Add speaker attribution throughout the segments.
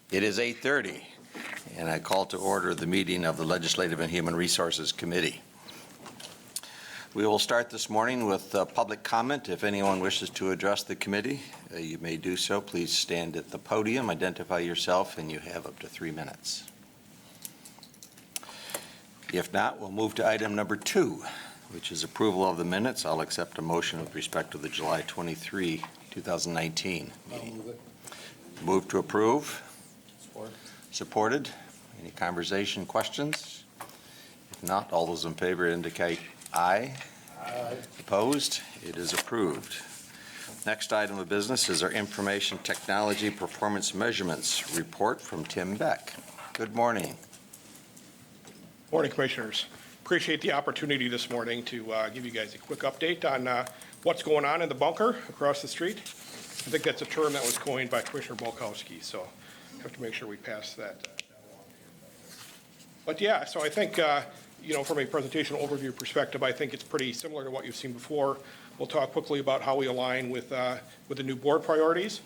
Speaker 1: It is 8:30, and I call to order the meeting of the Legislative and Human Resources Committee. We will start this morning with public comment. If anyone wishes to address the committee, you may do so. Please stand at the podium, identify yourself, and you have up to 3 minutes. If not, we'll move to item number 2, which is approval of the minutes. I'll accept a motion with respect to the July 23, 2019 meeting. Move to approve. Supported. Any conversation, questions? If not, all those in favor indicate aye. Aye. Opposed? It is approved. Next item of business is our Information Technology Performance Measurements report from Tim Beck. Good morning.
Speaker 2: Morning, Commissioners. Appreciate the opportunity this morning to give you guys a quick update on what's going on in the bunker across the street. I think that's a term that was coined by Commissioner Bolkowski, so I have to make sure we pass that along. But yeah, so I think, from a presentation overview perspective, I think it's pretty similar to what you've seen before. We'll talk quickly about how we align with the new board priorities,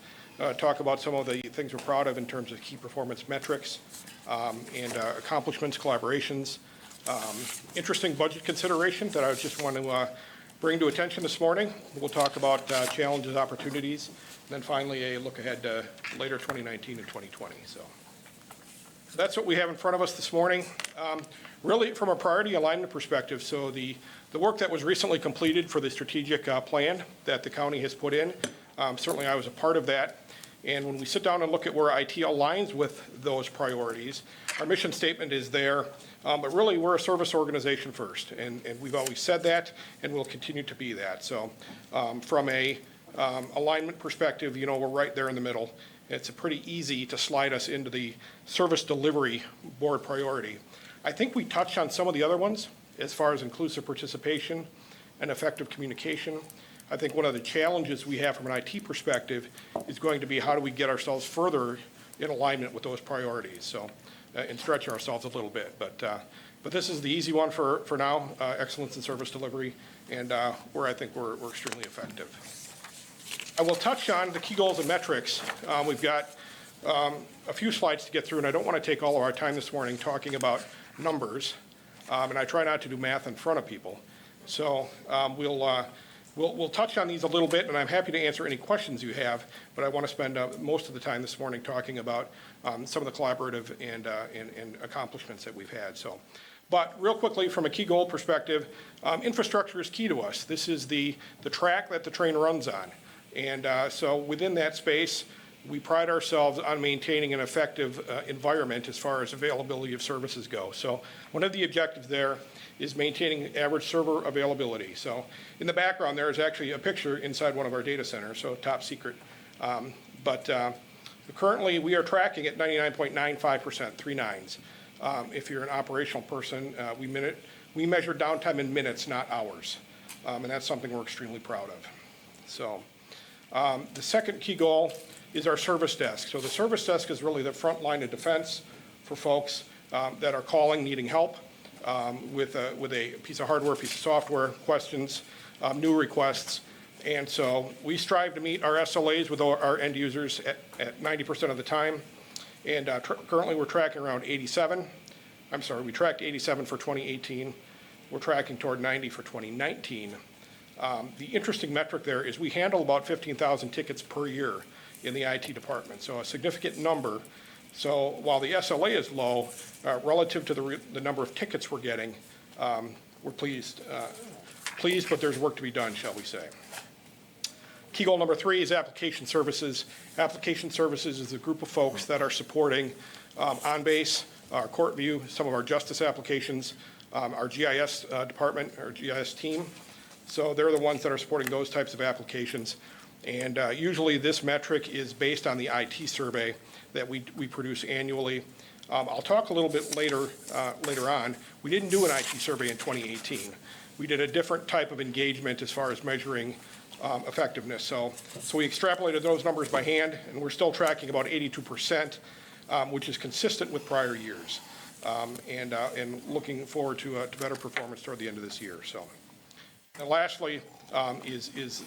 Speaker 2: talk about some of the things we're proud of in terms of key performance metrics and accomplishments, collaborations. Interesting budget consideration that I just want to bring to attention this morning. We'll talk about challenges, opportunities, and then finally a look ahead to later 2019 and 2020. So that's what we have in front of us this morning. Really from a priority alignment perspective, so the work that was recently completed for the strategic plan that the county has put in, certainly I was a part of that. And when we sit down and look at where IT aligns with those priorities, our mission statement is there, but really we're a service organization first, and we've always said that, and we'll continue to be that. So from a alignment perspective, we're right there in the middle. It's pretty easy to slide us into the service delivery board priority. I think we touched on some of the other ones as far as inclusive participation and effective communication. I think one of the challenges we have from an IT perspective is going to be how do we get ourselves further in alignment with those priorities, so and stretching ourselves a little bit. But this is the easy one for now, excellence in service delivery, and where I think we're extremely effective. I will touch on the key goals and metrics. We've got a few slides to get through, and I don't want to take all of our time this morning talking about numbers, and I try not to do math in front of people. So We'll touch on these a little bit, and I'm happy to answer any questions you have, but I want to spend most of the time this morning talking about some of the collaborative and accomplishments that we've had. But real quickly, from a key goal perspective, infrastructure is key to us. This is the track that the train runs on. And so within that space, we pride ourselves on maintaining an effective environment as far as availability of services go. So one of the objectives there is maintaining average server availability. So in the background there is actually a picture inside one of our data centers, so top secret. But currently we are tracking at 99.95%, 3 nines. If you're an operational person, we measure downtime in minutes, not hours. And that's something we're extremely proud of. So the second key goal is our service desk. So the service desk is really the front line of defense for folks that are calling, needing help. With a piece of hardware, piece of software, questions, new requests. And so we strive to meet our SLAs with our end users at 90% of the time. And currently we're tracking around 87. I'm sorry, we tracked 87 for 2018. We're tracking toward 90 for 2019. The interesting metric there is we handle about 15,000 tickets per year in the IT department, so a significant number. So while the SLA is low, relative to the number of tickets we're getting, we're pleased, but there's work to be done, shall we say. Key goal number 3 is application services. Application services is a group of folks that are supporting OnBase, our CourtView, some of our justice applications, our GIS department, our GIS team. So they're the ones that are supporting those types of applications. And usually this metric is based on the IT survey that we produce annually. I'll talk a little bit later on. We didn't do an IT survey in 2018. We did a different type of engagement as far as measuring effectiveness. So we extrapolated those numbers by hand, and we're still tracking about 82%, which is consistent with prior years, and looking forward to better performance toward the end of this year. So, and lastly, is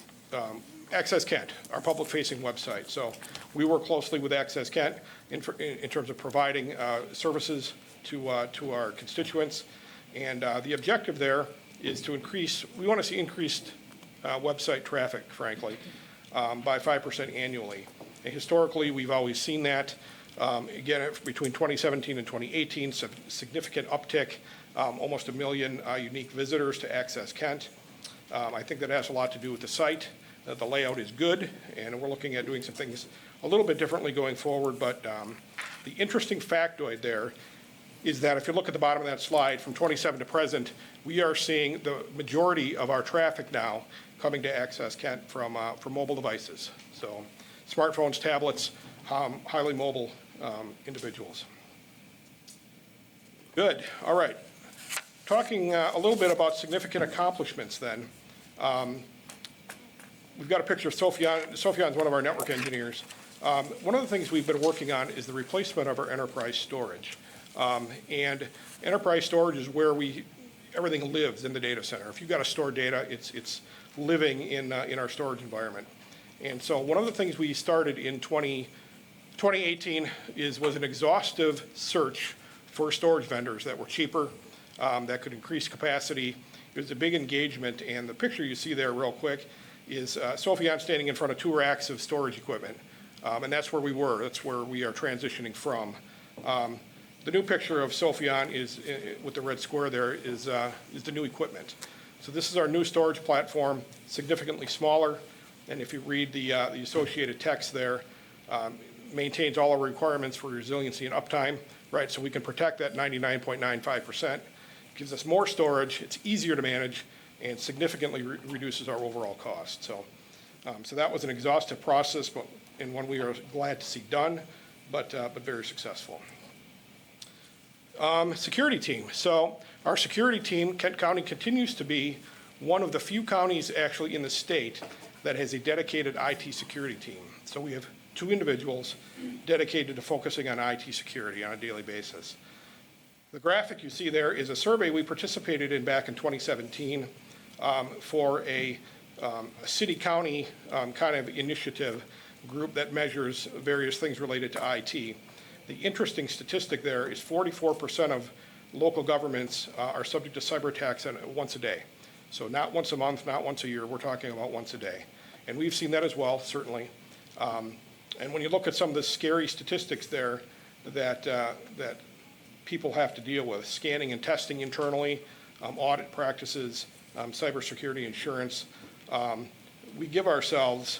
Speaker 2: Access Kent, our public-facing website. So we work closely with Access Kent in terms of providing services to our constituents. And the objective there is to we want to see increased website traffic, frankly, by 5% annually. And historically, we've always seen that. Again, between 2017 and 2018, significant uptick, almost 1 million unique visitors to Access Kent. I think that has a lot to do with the site. The layout is good, and we're looking at doing some things a little bit differently going forward. But the interesting factoid there is that if you look at the bottom of that slide, from 27 to present, we are seeing the majority of our traffic now coming to Access Kent from mobile devices. So smartphones, tablets, highly mobile individuals. Good. All right. Talking a little bit about significant accomplishments then. We've got a picture of Sophian. Sophian's one of our network engineers. One of the things we've been working on is the replacement of our enterprise storage. And enterprise storage is where everything lives in the data center. If you've got to store data, it's living in our storage environment. And so one of the things we started in 2018 was an exhaustive search for storage vendors that were cheaper, that could increase capacity. It was a big engagement, and the picture you see there real quick is Sophian standing in front of 2 racks of storage equipment. And that's where we were. That's where we are transitioning from. The new picture of Sophian is, with the red square there, is the new equipment. So this is our new storage platform, significantly smaller. And if you read the associated text there, maintains all our requirements for resiliency and uptime, right? So we can protect that 99.95%. Gives us more storage, it's easier to manage, and significantly reduces our overall cost. So that was an exhaustive process, and one we are glad to see done, but very successful. Security team. So our security team, Kent County continues to be one of the few counties actually in the state that has a dedicated IT security team. So we have 2 individuals dedicated to focusing on IT security on a daily basis. The graphic you see there is a survey we participated in back in 2017 for a city-county kind of initiative group that measures various things related to IT. The interesting statistic there is 44% of local governments are subject to cyber attacks once a day. So not once a month, not once a year, we're talking about once a day. And we've seen that as well, certainly. And when you look at some of the scary statistics there that people have to deal with, scanning and testing internally, audit practices, cybersecurity insurance, we give ourselves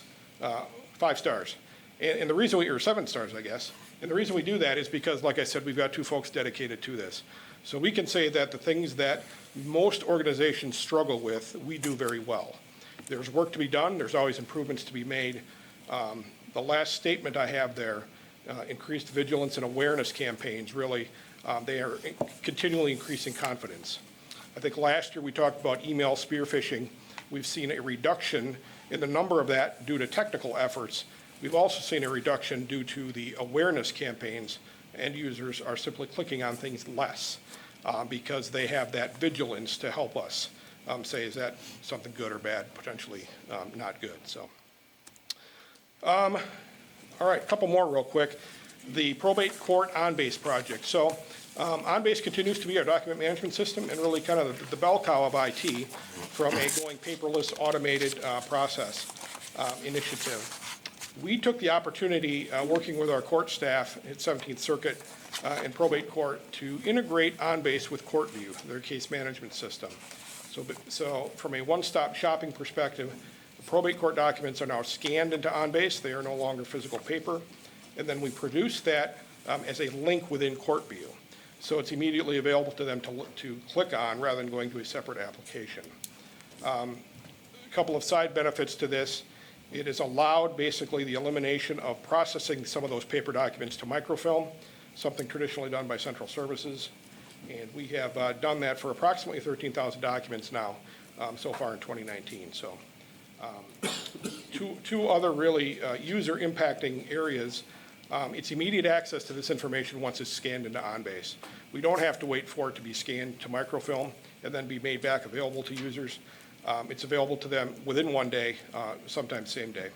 Speaker 2: 5 stars. And the reason or 7 stars, I guess. And the reason we do that is because, like I said, we've got 2 folks dedicated to this. So we can say that the things that most organizations struggle with, we do very well. There's work to be done. There's always improvements to be made. The last statement I have there, increased vigilance and awareness campaigns, really, they are continually increasing confidence. I think last year we talked about email spear phishing. We've seen a reduction in the number of that due to technical efforts. We've also seen a reduction due to the awareness campaigns. End users are simply clicking on things less because they have that vigilance to help us say, is that something good or bad, potentially not good. So, all right, a couple more real quick. The probate court OnBase project. So OnBase continues to be our document management system and really kind of the bell cow of IT from a going paperless automated process initiative. We took the opportunity, working with our court staff at 17th Circuit and probate court, to integrate OnBase with CourtView, their case management system. So from a one-stop shopping perspective, the probate court documents are now scanned into OnBase. They are no longer physical paper. And then we produce that as a link within CourtView. So it's immediately available to them to click on rather than going to a separate application. A couple of side benefits to this. It has allowed basically the elimination of processing some of those paper documents to microfilm, something traditionally done by central services. And we have done that for approximately 13,000 documents now so far in 2019. So two other really user impacting areas. It's immediate access to this information once it's scanned into OnBase. We don't have to wait for it to be scanned to microfilm and then be made back available to users. It's available to them within 1 day, sometimes same day.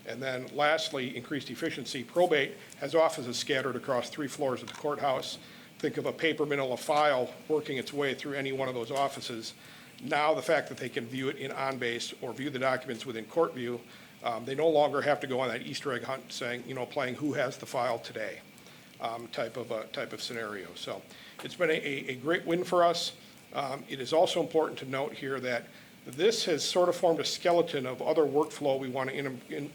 Speaker 2: And then lastly, increased efficiency. Probate has offices scattered across 3 floors of the courthouse. Think of a paper manila file working its way through any one of those offices. Now the fact that they can view it in OnBase or view the documents within court view, they no longer have to go on that Easter egg hunt saying, playing who has the file today type of scenario. So it's been a great win for us. It is also important to note here that this has sort of formed a skeleton of other workflow we want to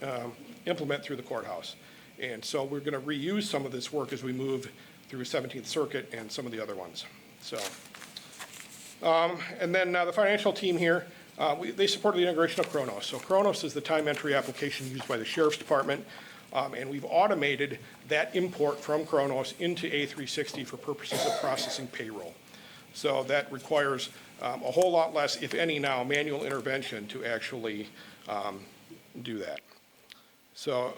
Speaker 2: implement through the courthouse. And so we're going to reuse some of this work as we move through 17th Circuit and some of the other ones. So, and then the financial team here, they supported the integration of Kronos. So Kronos is the time entry application used by the Sheriff's Department, and we've automated that import from Kronos into A360 for purposes of processing payroll. So that requires a whole lot less, if any now, manual intervention to actually do that. So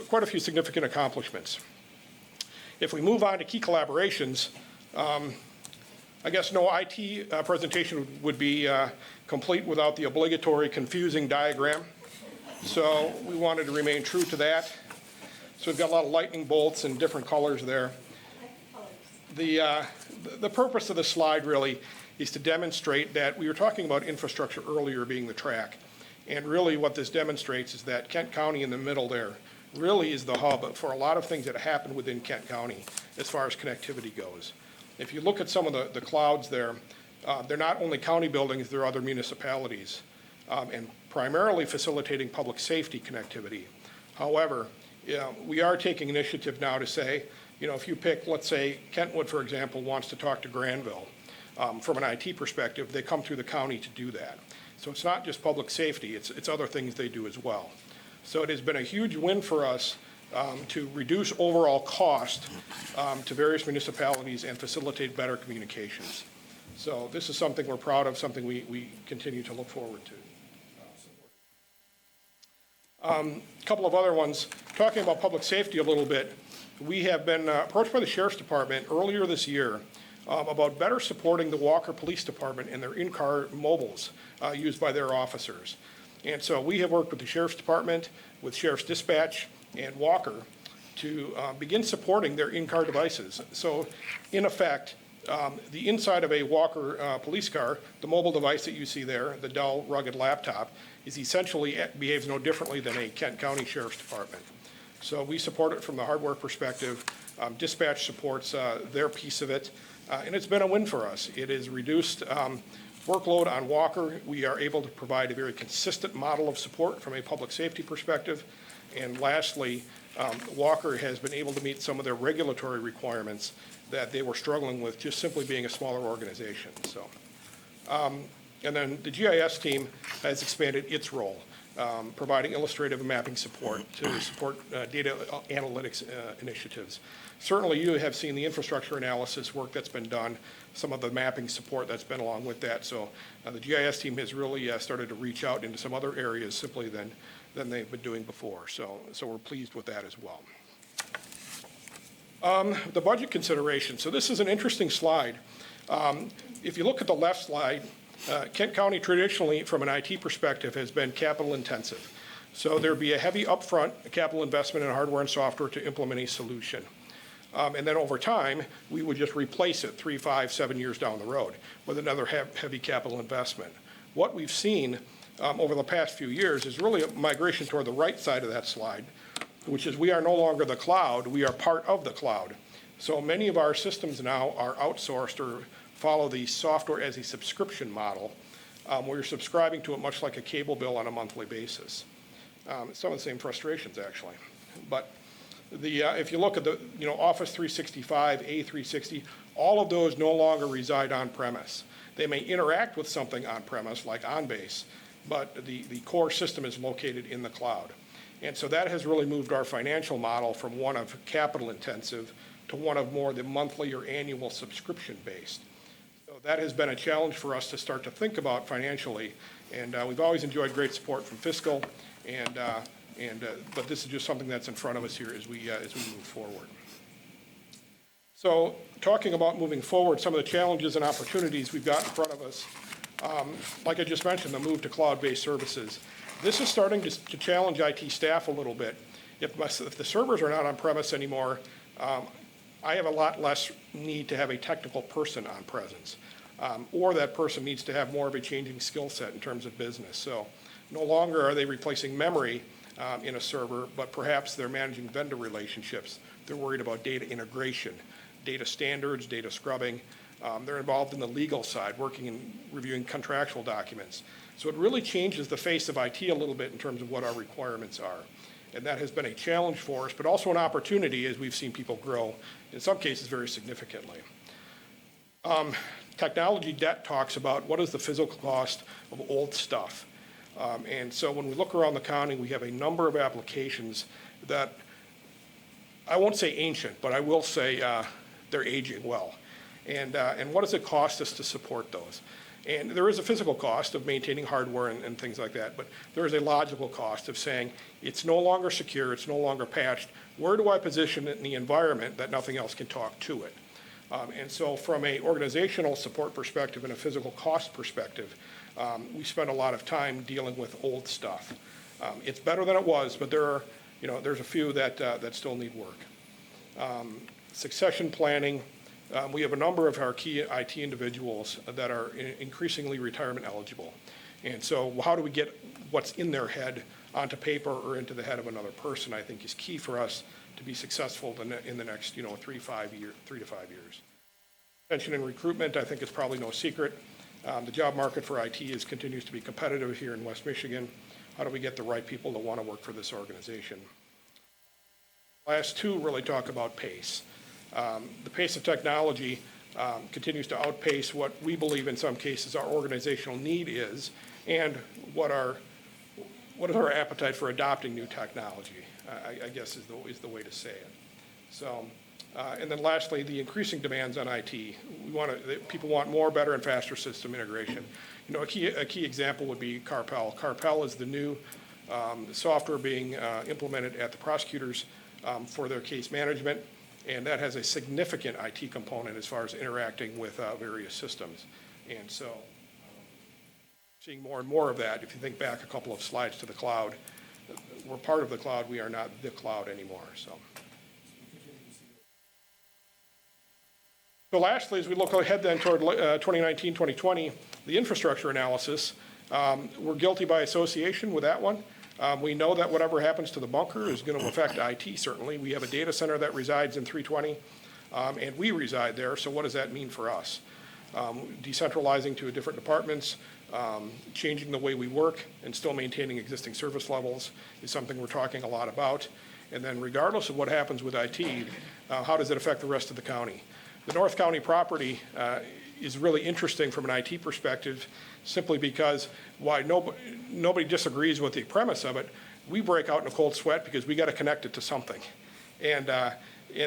Speaker 2: quite a few significant accomplishments. If we move on to key collaborations, I guess no IT presentation would be complete without the obligatory confusing diagram. So we wanted to remain true to that. So we've got a lot of lightning bolts and different colors there. The purpose of the slide really is to demonstrate that we were talking about infrastructure earlier being the track. And really what this demonstrates is that Kent County in the middle there really is the hub for a lot of things that happen within Kent County as far as connectivity goes. If you look at some of the clouds there, they're not only county buildings, they're other municipalities, and primarily facilitating public safety connectivity. However, we are taking initiative now to say, if you pick, let's say, Kentwood, for example, wants to talk to Granville, from an IT perspective, they come through the county to do that. So it's not just public safety, it's other things they do as well. So it has been a huge win for us to reduce overall cost to various municipalities and facilitate better communications. So this is something we're proud of, something we continue to look forward to. A couple of other ones, talking about public safety a little bit, we have been approached by the Sheriff's Department earlier this year about better supporting the Walker Police Department and their in-car mobiles used by their officers. And so we have worked with the Sheriff's Department, with Sheriff's Dispatch and Walker to begin supporting their in-car devices. So in effect, the inside of a Walker police car, the mobile device that you see there, the Dell rugged laptop, is essentially behaves no differently than a Kent County Sheriff's Department. So we support it from the hardware perspective. Dispatch supports their piece of it, and it's been a win for us. It has reduced workload on Walker. We are able to provide a very consistent model of support from a public safety perspective. And lastly, Walker has been able to meet some of their regulatory requirements that they were struggling with just simply being a smaller organization. So, and then the GIS team has expanded its role, providing illustrative and mapping support to support data analytics initiatives. Certainly you have seen the infrastructure analysis work that's been done, some of the mapping support that's been along with that. So the GIS team has really started to reach out into some other areas simply than they've been doing before. So we're pleased with that as well. The budget consideration. So this is an interesting slide. If you look at the left slide, Kent County traditionally, from an IT perspective, has been capital intensive. So there'd be a heavy upfront capital investment in hardware and software to implement a solution. And then over time, we would just replace it 3, 5, 7 years down the road with another heavy capital investment. What we've seen over the past few years is really a migration toward the right side of that slide, which is we are no longer the cloud, we are part of the cloud. So many of our systems now are outsourced or follow the software as a subscription model, where you're subscribing to it much like a cable bill on a monthly basis. Some of the same frustrations, actually. But if you look at the Office 365, A360, all of those no longer reside on premise. They may interact with something on premise like OnBase, but the core system is located in the cloud. And so that has really moved our financial model from one of capital intensive to one of more the monthly or annual subscription based. So that has been a challenge for us to start to think about financially. And we've always enjoyed great support from fiscal, but this is just something that's in front of us here as we move forward. So talking about moving forward, some of the challenges and opportunities we've got in front of us. Like I just mentioned, the move to cloud-based services. This is starting to challenge IT staff a little bit. If the servers are not on premise anymore, I have a lot less need to have a technical person on presence. Or that person needs to have more of a changing skill set in terms of business. So no longer are they replacing memory in a server, but perhaps they're managing vendor relationships. They're worried about data integration, data standards, data scrubbing. They're involved in the legal side, working and reviewing contractual documents. So it really changes the face of IT a little bit in terms of what our requirements are. And that has been a challenge for us, but also an opportunity as we've seen people grow, in some cases very significantly. Technology debt talks about what is the physical cost of old stuff. And so when we look around the county, we have a number of applications that, I won't say ancient, but I will say they're aging well. And what does it cost us to support those? And there is a physical cost of maintaining hardware and things like that, but there is a logical cost of saying it's no longer secure, it's no longer patched. Where do I position it in the environment that nothing else can talk to it? And so from an organizational support perspective and a physical cost perspective, we spend a lot of time dealing with old stuff. It's better than it was, but there's a few that still need work. Succession planning. We have a number of our key IT individuals that are increasingly retirement eligible. And so how do we get what's in their head onto paper or into the head of another person, I think is key for us to be successful in the next 3 to 5 years. Pension and recruitment, I think it's probably no secret. The job market for IT continues to be competitive here in West Michigan. How do we get the right people to want to work for this organization? Last two really talk about pace. The pace of technology continues to outpace what we believe in some cases our organizational need is, and what is our appetite for adopting new technology, I guess is the way to say it. So, and then lastly, the increasing demands on IT. People want more, better, and faster system integration. A key example would be Carpel. Carpel is the new software being implemented at the prosecutors for their case management. And that has a significant IT component as far as interacting with various systems. And so seeing more and more of that, if you think back a couple of slides to the cloud, we're part of the cloud, we are not the cloud anymore. So lastly, as we look ahead then toward 2019, 2020, the infrastructure analysis, we're guilty by association with that one. We know that whatever happens to the bunker is going to affect IT, certainly. We have a data center that resides in 320, and we reside there, so what does that mean for us? Decentralizing to different departments, changing the way we work, and still maintaining existing service levels is something we're talking a lot about. And then regardless of what happens with IT, how does it affect the rest of the county? The North County property is really interesting from an IT perspective, simply because why nobody disagrees with the premise of it. We break out in a cold sweat because we got to connect it to something. And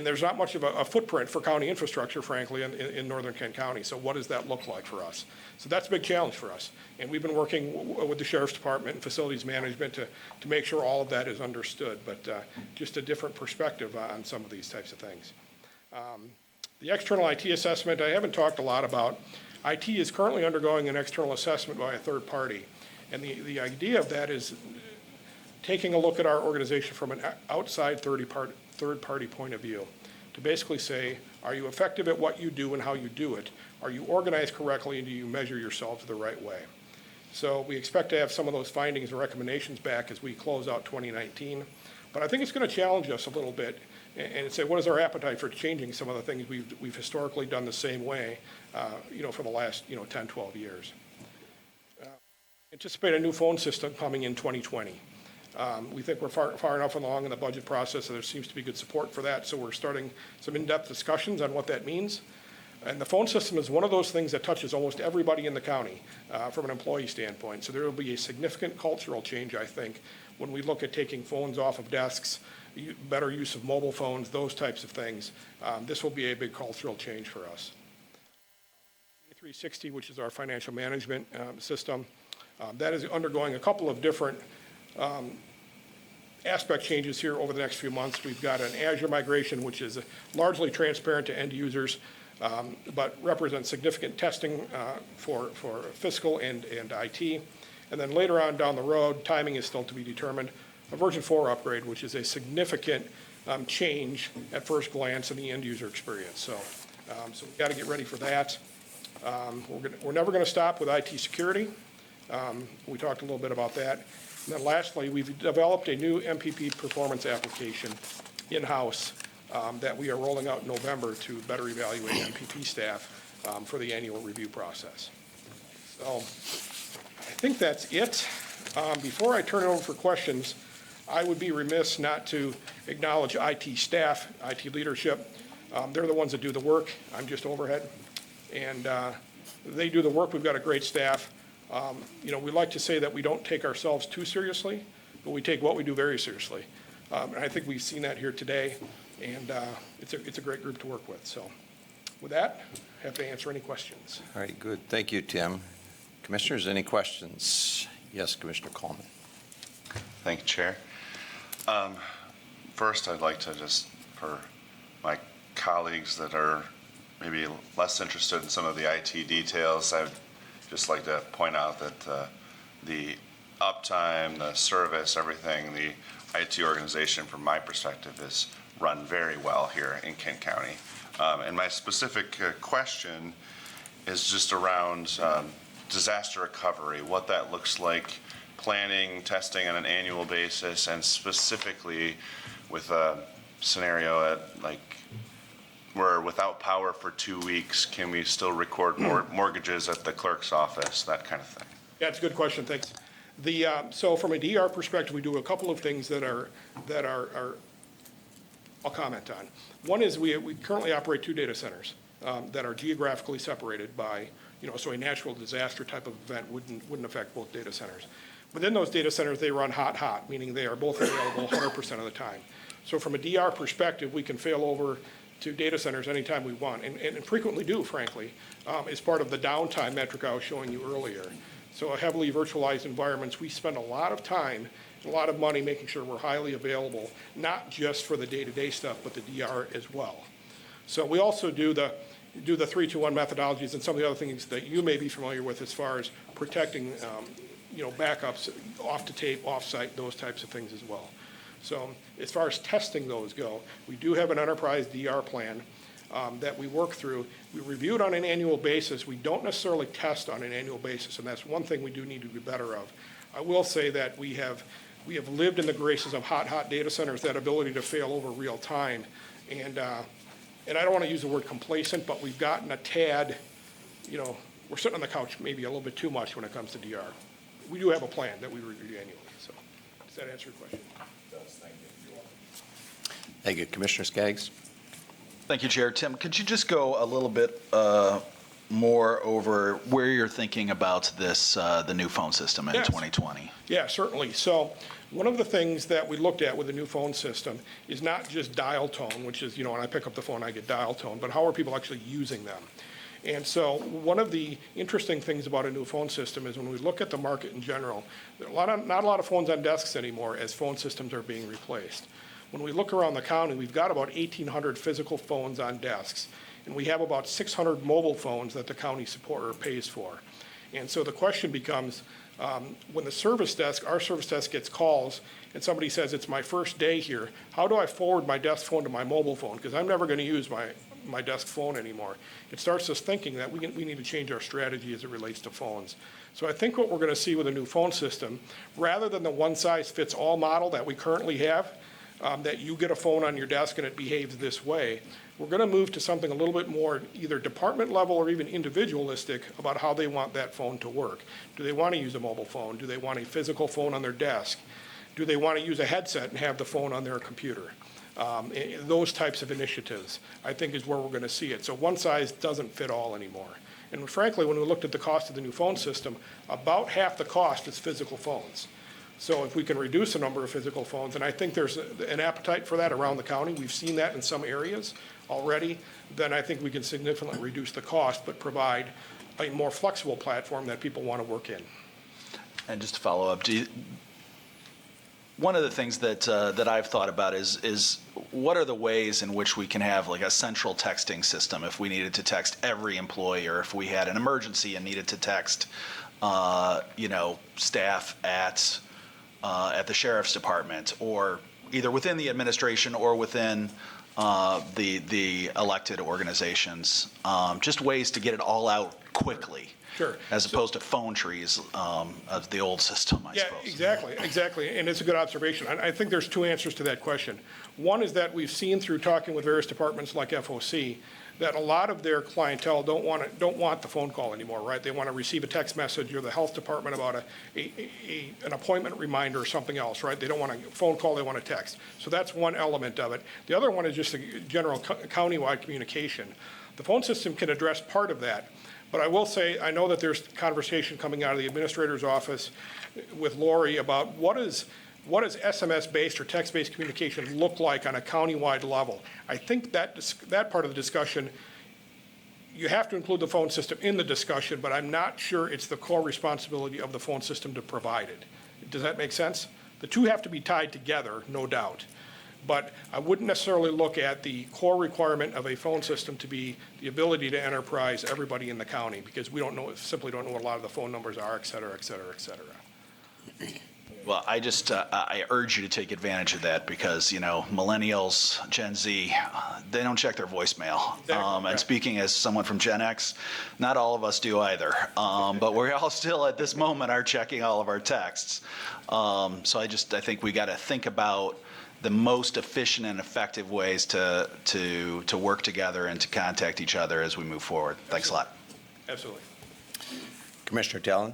Speaker 2: there's not much of a footprint for county infrastructure, frankly, in northern Kent County. So what does that look like for us? So that's a big challenge for us. And we've been working with the Sheriff's Department and facilities management to make sure all of that is understood, but just a different perspective on some of these types of things. The external IT assessment, I haven't talked a lot about. IT is currently undergoing an external assessment by a third party. And the idea of that is taking a look at our organization from an outside third party point of view to basically say, are you effective at what you do and how you do it? Are you organized correctly, and do you measure yourselves the right way? So we expect to have some of those findings and recommendations back as we close out 2019. But I think it's going to challenge us a little bit and say, what is our appetite for changing some of the things we've historically done the same way, for the last, 10, 12 years. Anticipate a new phone system coming in 2020. We think we're far enough along in the budget process, and there seems to be good support for that, so we're starting some in-depth discussions on what that means. And the phone system is one of those things that touches almost everybody in the county from an employee standpoint. So there will be a significant cultural change, I think, when we look at taking phones off of desks, better use of mobile phones, those types of things. This will be a big cultural change for us. 360, which is our financial management system, that is undergoing a couple of different aspect changes here over the next few months. We've got an Azure migration, which is largely transparent to end users. but represents significant testing for fiscal and IT. And then later on down the road, timing is still to be determined, a version 4 upgrade, which is a significant change at first glance in the end user experience. So we've got to get ready for that. We're never going to stop with IT security. We talked a little bit about that. And then lastly, we've developed a new MPP performance application in-house that we are rolling out in November to better evaluate MPP staff for the annual review process. So I think that's it. Before I turn it over for questions, I would be remiss not to acknowledge IT staff, IT leadership. They're the ones that do the work. I'm just overhead. And they do the work. We've got a great staff. We like to say that we don't take ourselves too seriously, but we take what we do very seriously. And I think we've seen that here today, and it's a great group to work with. So with that, happy to answer any questions.
Speaker 1: All right, good. Thank you, Tim. Commissioners, any questions? Yes, Commissioner Coleman.
Speaker 3: Thank you, Chair. First, I'd like to just, for my colleagues that are maybe less interested in some of the IT details, I'd just like to point out that the uptime, the service, everything, the IT organization, from my perspective, is run very well here in Kent County. And my specific question is just around disaster recovery, what that looks like, planning, testing on an annual basis, and specifically with a scenario at like we're without power for 2 weeks, can we still record mortgages at the clerk's office, that kind of thing?
Speaker 2: Yeah, it's a good question. Thanks. So from a DR perspective, we do a couple of things that are I'll comment on. One is we currently operate 2 data centers that are geographically separated by, so a natural disaster type of event wouldn't affect both data centers. Within those data centers, they run hot, meaning they are both available 100% of the time. So from a DR perspective, we can fail over to data centers anytime we want, and frequently do, frankly, as part of the downtime metric I was showing you earlier. So heavily virtualized environments, we spend a lot of time, a lot of money making sure we're highly available, not just for the day-to-day stuff, but the DR as well. So we also do the 3-2-1 methodologies and some of the other things that you may be familiar with as far as protecting, backups off the tape, off-site, those types of things as well. So as far as testing those go, we do have an enterprise DR plan that we work through. We review it on an annual basis. We don't necessarily test on an annual basis, and that's one thing we do need to be better of. I will say that we have lived in the graces of hot data centers, that ability to fail over real time. And I don't want to use the word complacent, but we've gotten a tad, we're sitting on the couch maybe a little bit too much when it comes to DR. We do have a plan that we review annually. So does that answer your question?
Speaker 1: Thank you. Commissioner Skaggs?
Speaker 4: Thank you, Chair. Tim, could you just go a little bit more over where you're thinking about this, the new phone system in 2020?
Speaker 2: Yeah, certainly. So one of the things that we looked at with the new phone system is not just dial tone, which is, when I pick up the phone, I get dial tone, but how are people actually using them? And so one of the interesting things about a new phone system is when we look at the market in general, there are not a lot of phones on desks anymore as phone systems are being replaced. When we look around the county, we've got about 1,800 physical phones on desks, and we have about 600 mobile phones that the county support or pays for. And so the question becomes, when our service desk gets calls, and somebody says, it's my first day here, how do I forward my desk phone to my mobile phone? Because I'm never going to use my desk phone anymore. It starts us thinking that we need to change our strategy as it relates to phones. So I think what we're going to see with a new phone system, rather than the one-size-fits-all model that we currently have, that you get a phone on your desk and it behaves this way, we're going to move to something a little bit more either department level or even individualistic about how they want that phone to work. Do they want to use a mobile phone? Do they want a physical phone on their desk? Do they want to use a headset and have the phone on their computer? Those types of initiatives, I think, is where we're going to see it. So one size doesn't fit all anymore. And frankly, when we looked at the cost of the new phone system, about half the cost is physical phones. So if we can reduce the number of physical phones, and I think there's an appetite for that around the county, we've seen that in some areas already, then I think we can significantly reduce the cost, but provide a more flexible platform that people want to work in.
Speaker 4: And just to follow up, one of the things that I've thought about is what are the ways in which we can have like a central texting system if we needed to text every employee, or if we had an emergency and needed to text, staff at the sheriff's department, or either within the administration or within the elected organizations, just ways to get it all out quickly.
Speaker 2: Sure.
Speaker 4: As opposed to phone trees of the old system, I suppose.
Speaker 2: Yeah, exactly. And it's a good observation. I think there's two answers to that question. One is that we've seen through talking with various departments like FOC that a lot of their clientele don't want the phone call anymore, right? They want to receive a text message or the health department about an appointment reminder or something else, right? They don't want a phone call, they want a text. So that's one element of it. The other one is just a general countywide communication. The phone system can address part of that. But I will say, I know that there's conversation coming out of the administrator's office with Lori about what does SMS-based or text-based communication look like on a countywide level. I think that part of the discussion, you have to include the phone system in the discussion, but I'm not sure it's the core responsibility of the phone system to provide it. Does that make sense? The two have to be tied together, no doubt. But I wouldn't necessarily look at the core requirement of a phone system to be the ability to enterprise everybody in the county, because we simply don't know what a lot of the phone numbers are, et cetera, et cetera, et cetera.
Speaker 4: Well, I urge you to take advantage of that because, millennials, Gen Z, they don't check their voicemail.
Speaker 2: Exactly.
Speaker 4: And speaking as someone from Gen X, not all of us do either. But we're all still at this moment are checking all of our texts. So I think we got to think about the most efficient and effective ways to work together and to contact each other as we move forward. Thanks a lot.
Speaker 2: Absolutely.
Speaker 1: Commissioner Tallon?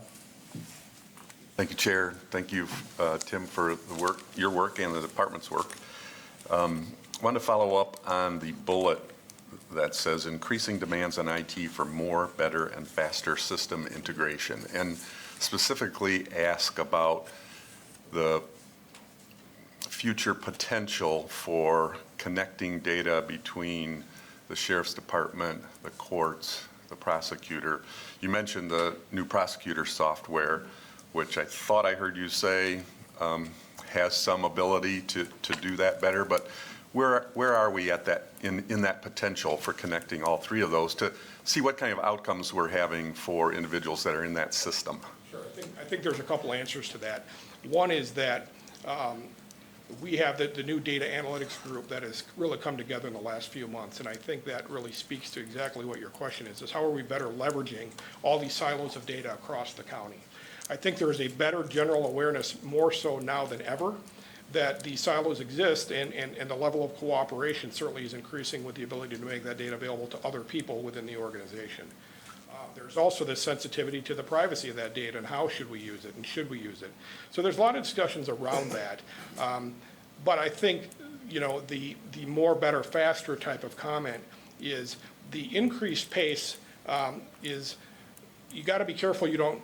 Speaker 5: Thank you, Chair. Thank you, Tim, for your work and the department's work. Want to follow up on the bullet that says increasing demands on IT for more, better, and faster system integration, and specifically ask about the future potential for connecting data between the Sheriff's Department, the courts, the prosecutor. You mentioned the new prosecutor software, which I thought I heard you say has some ability to do that better, but where are we at that in that potential for connecting all three of those to see what kind of outcomes we're having for individuals that are in that system?
Speaker 2: Sure. I think there's a couple answers to that. One is that we have the new data analytics group that has really come together in the last few months, and I think that really speaks to exactly what your question is how are we better leveraging all these silos of data across the county? I think there is a better general awareness, more so now than ever, that these silos exist, and the level of cooperation certainly is increasing with the ability to make that data available to other people within the organization. There's also this sensitivity to the privacy of that data and how should we use it and should we use it. So there's a lot of discussions around that. But I think, the more, better, faster type of comment is the increased pace is you got to be careful you don't,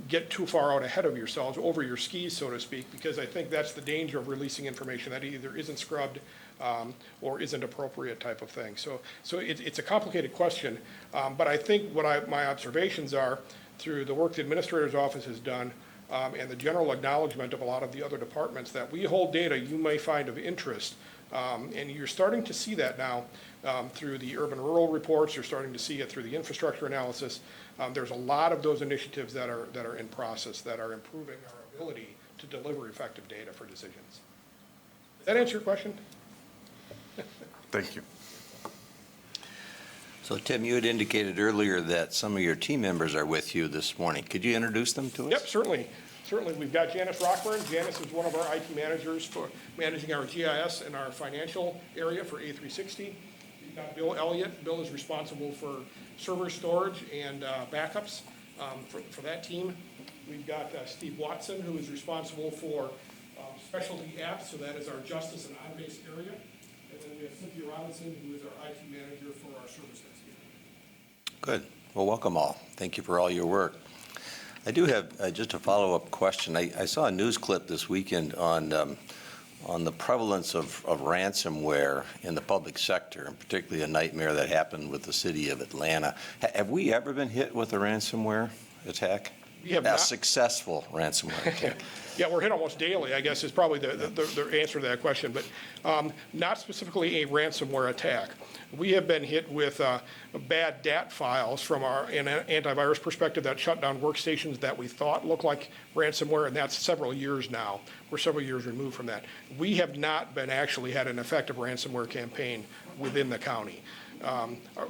Speaker 2: get too far out ahead of yourselves, over your skis, so to speak, because I think that's the danger of releasing information that either isn't scrubbed or isn't appropriate type of thing. So it's a complicated question, but I think my observations are through the work the administrator's office has done and the general acknowledgement of a lot of the other departments that we hold data you may find of interest, and you're starting to see that now through the urban-rural reports. You're starting to see it through the infrastructure analysis. There's a lot of those initiatives that are in process that are improving our ability to deliver effective data for decisions. Does that answer your question?
Speaker 5: Thank you.
Speaker 1: So, Tim, you had indicated earlier that some of your team members are with you this morning. Could you introduce them to us?
Speaker 2: Yep, certainly. We've got Janice Rockburn. Janice is one of our IT managers for managing our GIS and our financial area for A360. We've got Bill Elliott. Bill is responsible for server storage and backups for that team. We've got Steve Watson, who is responsible for specialty apps, so that is our justice and on-base area. And then we have Cynthia Robinson, who is our IT manager for our service desk area.
Speaker 1: Good. Well, welcome all. Thank you for all your work. I do have just a follow-up question. I saw a news clip this weekend on the prevalence of ransomware in the public sector, and particularly a nightmare that happened with the city of Atlanta. Have we ever been hit with a ransomware attack?
Speaker 2: We have
Speaker 1: A
Speaker 2: not.
Speaker 1: successful ransomware attack.
Speaker 2: Yeah, we're hit almost daily, I guess, is probably the answer to that question, but not specifically a ransomware attack. We have been hit with bad DAT files from our antivirus perspective that shut down workstations that we thought looked like ransomware, and that's several years now. We're several years removed from that. We have not been actually had an effective ransomware campaign within the county.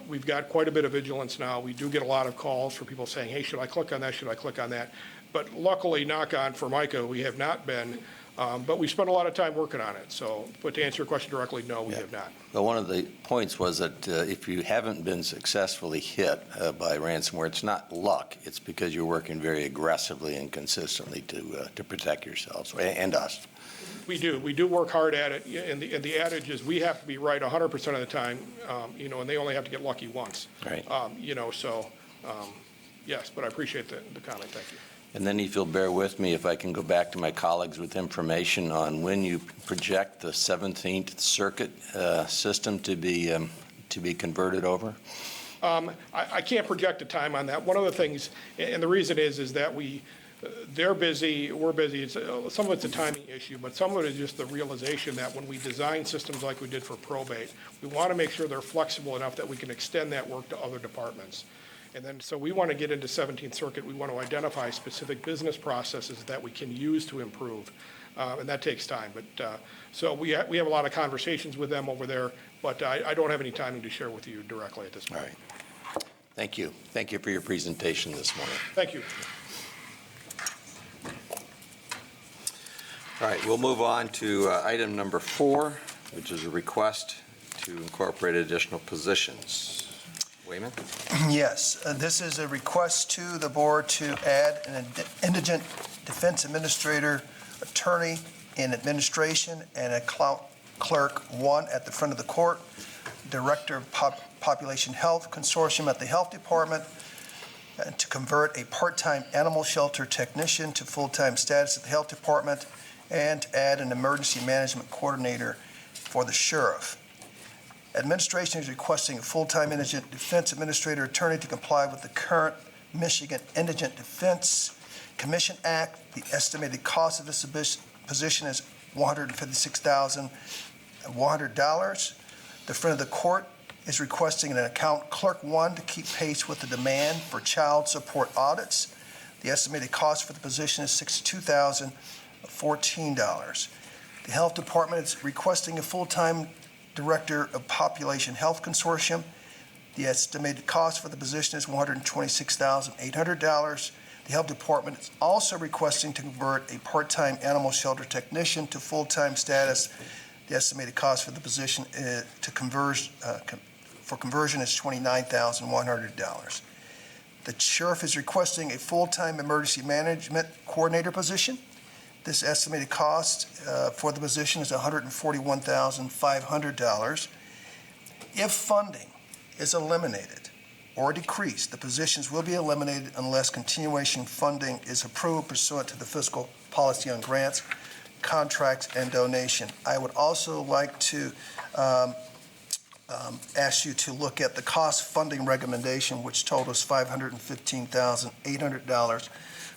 Speaker 2: We've got quite a bit of vigilance now. We do get a lot of calls for people saying, hey, should I click on that? Should I click on that? But luckily, knock on Formica, we have not been, but we spent a lot of time working on it. So, but to answer your question directly, no, we have not.
Speaker 1: But one of the points was that if you haven't been successfully hit by ransomware, it's not luck. It's because you're working very aggressively and consistently to protect yourselves and us.
Speaker 2: We do. We do work hard at it. And the adage is we have to be right 100% of the time, and they only have to get lucky once.
Speaker 1: Right.
Speaker 2: Yes, but I appreciate the comment. Thank you.
Speaker 1: And then if you'll bear with me, if I can go back to my colleagues with information on when you project the 17th Circuit system to be converted over?
Speaker 2: I can't project a time on that. One of the things, and the reason is that they're busy, we're busy. Some of it's a timing issue, but some of it is just the realization that when we design systems like we did for probate, we want to make sure they're flexible enough that we can extend that work to other departments. And then, so we want to get into 17th Circuit. We want to identify specific business processes that we can use to improve, and that takes time. But so we have a lot of conversations with them over there, but I don't have any timing to share with you directly at this point.
Speaker 1: All right. Thank you. Thank you for your presentation this morning.
Speaker 2: Thank you.
Speaker 1: All right, we'll move on to item number 4, which is a request to incorporate additional positions. Wayman?
Speaker 6: Yes, this is a request to the board to add an indigent defense administrator, attorney in administration, and a clerk 1 at the front of the court, director of population health consortium at the health department, and to convert a part-time animal shelter technician to full-time status at the health department, and to add an emergency management coordinator for the sheriff. Administration is requesting a full-time indigent defense administrator attorney to comply with the current Michigan Indigent Defense Commission Act. The estimated cost of this position is $156,100. The front of the court is requesting an account clerk 1 to keep pace with the demand for child support audits. The estimated cost for the position is $62,014. The health department is requesting a full-time Director of Population Health Consortium. The estimated cost for the position is $126,800. The Health Department is also requesting to convert a part-time animal shelter technician to full-time status. The estimated cost for the position for conversion is $29,100. The Sheriff is requesting a full-time emergency management coordinator position. This estimated cost for the position is $141,500. If funding is eliminated or decreased, the positions will be eliminated unless continuation funding is approved pursuant to the fiscal policy on grants, contracts, and donation. I would also like to ask you to look at the cost funding recommendation, which totals $515,800.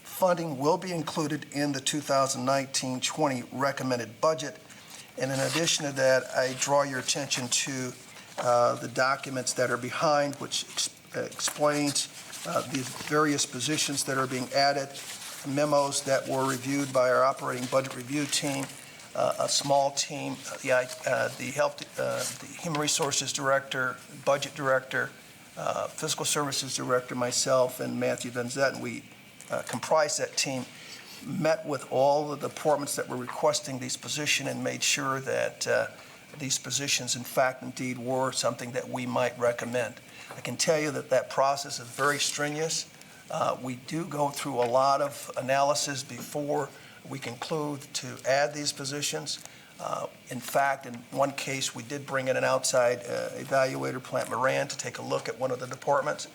Speaker 6: Funding will be included in the 2019-20 recommended budget. And in addition to that, I draw your attention to the documents that are behind, which explains the various positions that are being added, memos that were reviewed by our operating budget review team, a small team, the Human Resources Director, Budget Director, Fiscal Services Director, myself, and Matthew Van Zetten. We comprised that team, met with all the departments that were requesting these positions and made sure that these positions, in fact, indeed were something that we might recommend. I can tell you that that process is very strenuous. We do go through a lot of analysis before we conclude to add these positions. In fact, in one case, we did bring in an outside evaluator, Plant Moran, to take a look at one of the departments.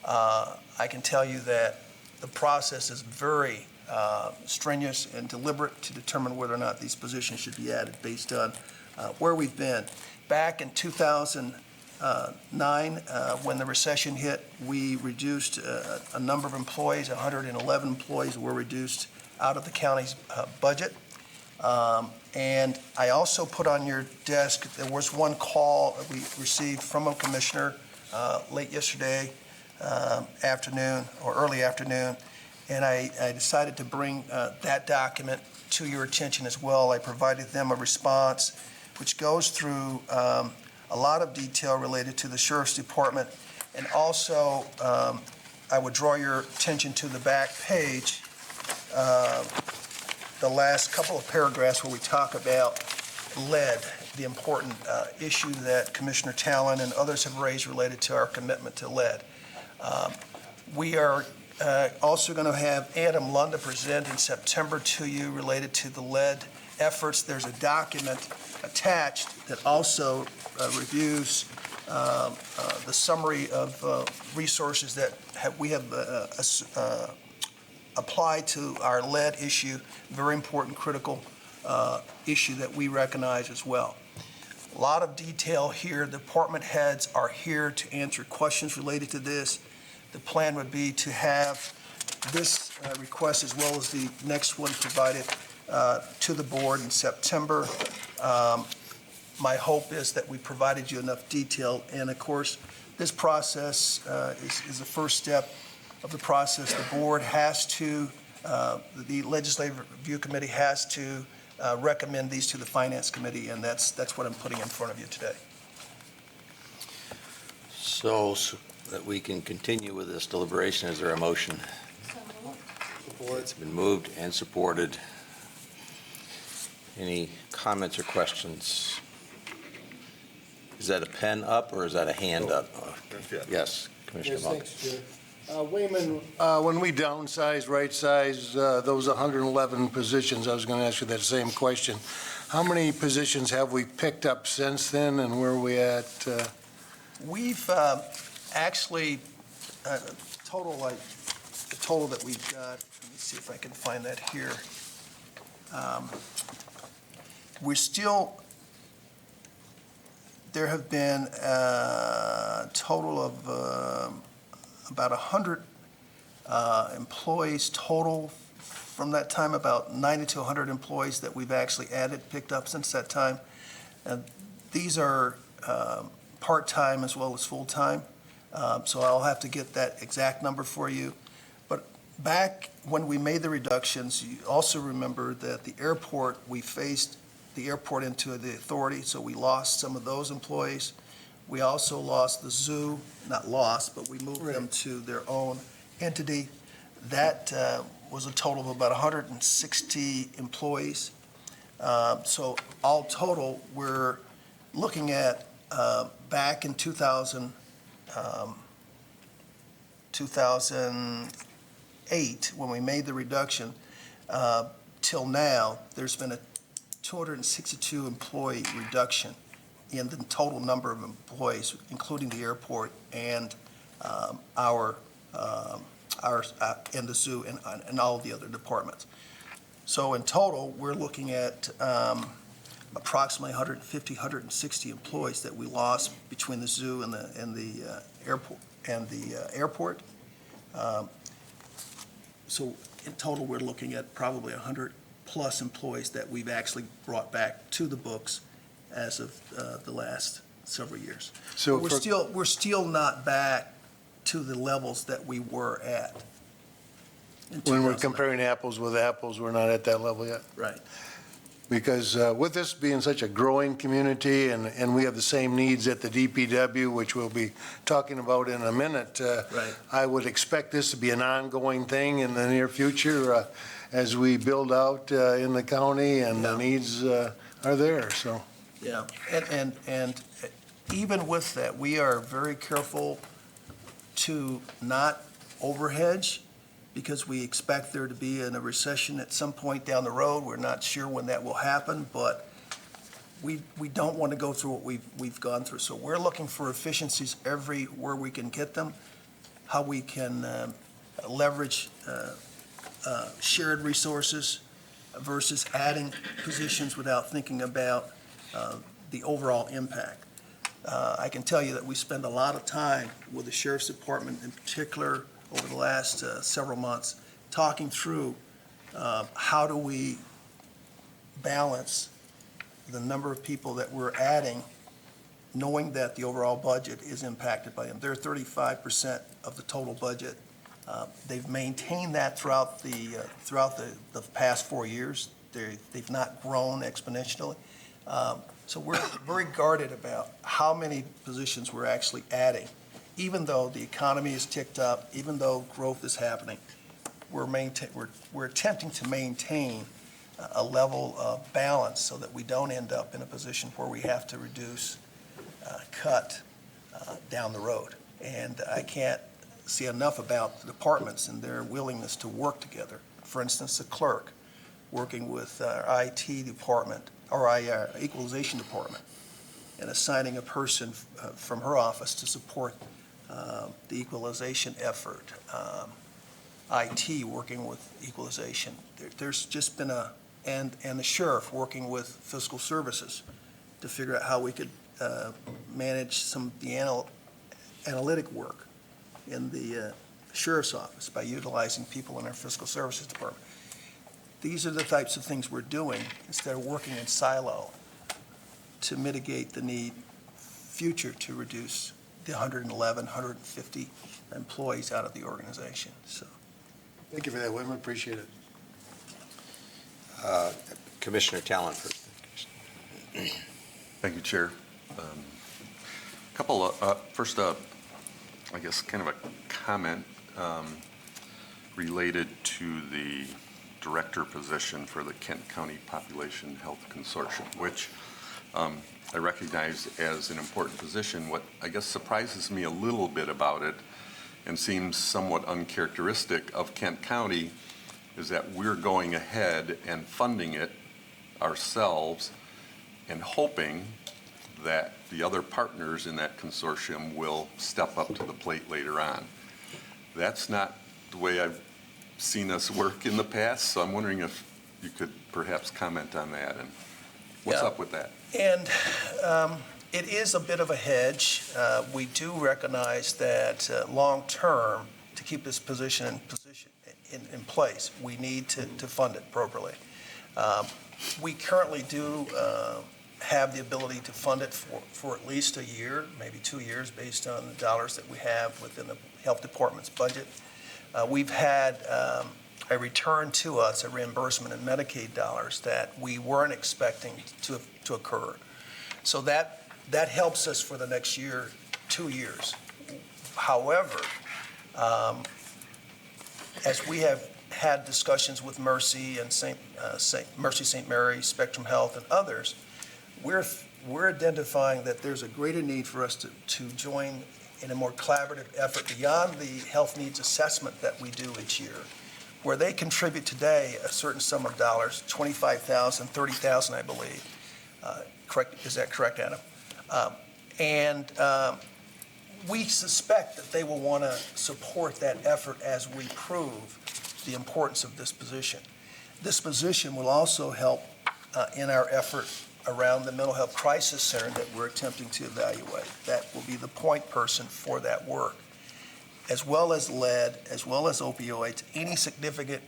Speaker 6: I can tell you that the process is very strenuous and deliberate to determine whether or not these positions should be added based on where we've been. Back in 2009, when the recession hit, we reduced a number of employees. 111 employees were reduced out of the county's budget. And I also put on your desk, there was one call that we received from a commissioner late yesterday afternoon or early afternoon, and I decided to bring that document to your attention as well. I provided them a response which goes through a lot of detail related to the Sheriff's Department, and also I would draw your attention to the back page, the last couple of paragraphs where we talk about lead, the important issue that Commissioner Talon and others have raised related to our commitment to lead. We are also going to have Adam Lunda present in September to you related to the lead efforts. There's a document attached that also reviews the summary of resources that we have applied to our lead issue, very important, critical issue that we recognize as well. A lot of detail here. The department heads are here to answer questions related to this. The plan would be to have this request as well as the next one provided to the board in September. My hope is that we provided you enough detail, and of course, this process is the first step of the process. The board has to, the Legislative Review Committee has to recommend these to the Finance Committee, and that's what I'm putting in front of you today.
Speaker 1: So that we can continue with this deliberation, is there a motion? It's been moved and supported. Any comments or questions? Is that a pen up or is that a hand up? Yes, Commissioner
Speaker 7: Yes,
Speaker 1: Monk.
Speaker 7: thanks, Chair. Wayman, when we downsize, right-size those 111 positions, I was going to ask you that same question. How many positions have we picked up since then, and where are we at?
Speaker 6: We've actually, the total that we've got, let me see if I can find that here. We're still, there have been a total of about 100 employees total from that time, about 90 to 100 employees that we've actually added, picked up since that time. And these are part-time as well as full-time, so I'll have to get that exact number for you. But back when we made the reductions, you also remember that the airport, we phased the airport into the authority, so we lost some of those employees. We also lost the zoo, not lost, but we moved them to their own entity. That was a total of about 160 employees. So all total, we're looking at back in 2008, when we made the reduction, till now, there's been a 262 employee reduction in the total number of employees, including the airport and our and the zoo and all of the other departments. So in total, we're looking at approximately 150, 160 employees that we lost between the zoo and the airport. So in total, we're looking at probably 100-plus employees that we've actually brought back to the books as of the last several years.
Speaker 7: So
Speaker 6: We're still not back to the levels that we were at. in
Speaker 7: when we're
Speaker 6: 2009.
Speaker 7: comparing apples with apples, we're not at that level yet?
Speaker 6: Right.
Speaker 7: Because with this being such a growing community, and we have the same needs at the DPW, which we'll be talking about in a minute,
Speaker 6: Right.
Speaker 7: I would expect this to be an ongoing thing in the near future as we build out in the county, and the
Speaker 6: Yeah.
Speaker 7: needs are there, so.
Speaker 6: Yeah, and even with that, we are very careful to not overhedge, because we expect there to be in a recession at some point down the road. We're not sure when that will happen, but we don't want to go through what we've gone through. So we're looking for efficiencies everywhere we can get them, how we can leverage shared resources versus adding positions without thinking about the overall impact. I can tell you that we spend a lot of time with the Sheriff's Department in particular over the last several months, talking through how do we balance the number of people that we're adding, knowing that the overall budget is impacted by them. They're 35% of the total budget. They've maintained that throughout the past 4 years. They've not grown exponentially. So we're very guarded about how many positions we're actually adding. Even though the economy is ticked up, even though growth is happening, we're attempting to maintain a level of balance so that we don't end up in a position where we have to reduce, cut down the road. And I can't see enough about the departments and their willingness to work together. For instance, the clerk working with our IT department or our equalization department and assigning a person from her office to support the equalization effort. IT working with equalization. There's just been and the sheriff working with fiscal services to figure out how we could manage some of the analytic work in the sheriff's office by utilizing people in our fiscal services department. These are the types of things we're doing instead of working in silo to mitigate the need future to reduce the 111, 150 employees out of the organization. So,
Speaker 7: Thank you for that, Whitman, appreciate it.
Speaker 1: Commissioner Talon.
Speaker 5: Thank you, Chair. First up, I guess kind of a comment related to the director position for the Kent County Population Health Consortium, which I recognize as an important position. What I guess surprises me a little bit about it and seems somewhat uncharacteristic of Kent County is that we're going ahead and funding it ourselves and hoping that the other partners in that consortium will step up to the plate later on. That's not the way I've seen us work in the past, so I'm wondering if you could perhaps comment on that and what's
Speaker 6: Yeah.
Speaker 5: up with that?
Speaker 6: And it is a bit of a hedge. We do recognize that long-term, to keep this position in place, we need to fund it appropriately. We currently do have the ability to fund it for at least a year, maybe 2 years, based on the dollars that we have within the health department's budget. We've had a return to us, a reimbursement in Medicaid dollars that we weren't expecting to occur. So that helps us for the next year, 2 years. However, as we have had discussions with Mercy and Mercy St. Mary, Spectrum Health, and others, we're identifying that there's a greater need for us to join in a more collaborative effort beyond the health needs assessment that we do each year, where they contribute today a certain sum of dollars, $25,000, $30,000, I believe. Correct? Is that correct, Adam? We suspect that they will want to support that effort as we prove the importance of this position. This position will also help in our effort around the mental health crisis center that we're attempting to evaluate. That will be the point person for that work, as well as lead, as well as opioids, any significant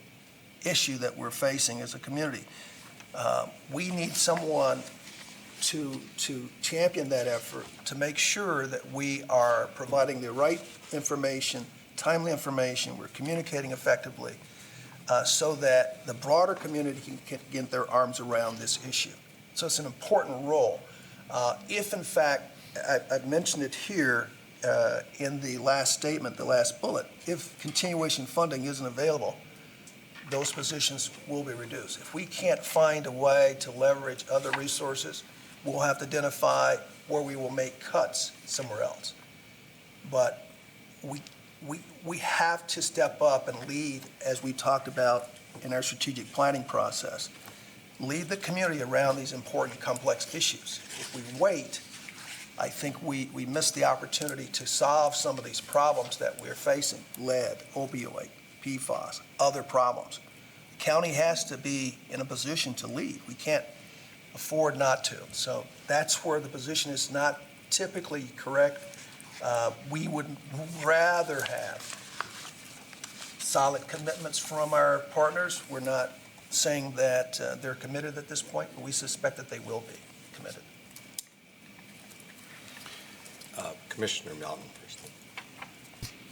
Speaker 6: issue that we're facing as a community. We need someone to champion that effort, to make sure that we are providing the right information, timely information, we're communicating effectively, so that the broader community can get their arms around this issue. So it's an important role. If, in fact, I've mentioned it here in the last statement, the last bullet, if continuation funding isn't available, those positions will be reduced. If we can't find a way to leverage other resources, we'll have to identify where we will make cuts somewhere else. But we have to step up and lead, as we talked about in our strategic planning process, lead the community around these important, complex issues. If we wait, I think we miss the opportunity to solve some of these problems that we're facing: lead, opioid, PFAS, other problems. The county has to be in a position to lead. We can't afford not to. So that's where the position is, not typically correct. We would rather have solid commitments from our partners. We're not saying that they're committed at this point, but we suspect that they will be committed.
Speaker 1: Commissioner Melton first.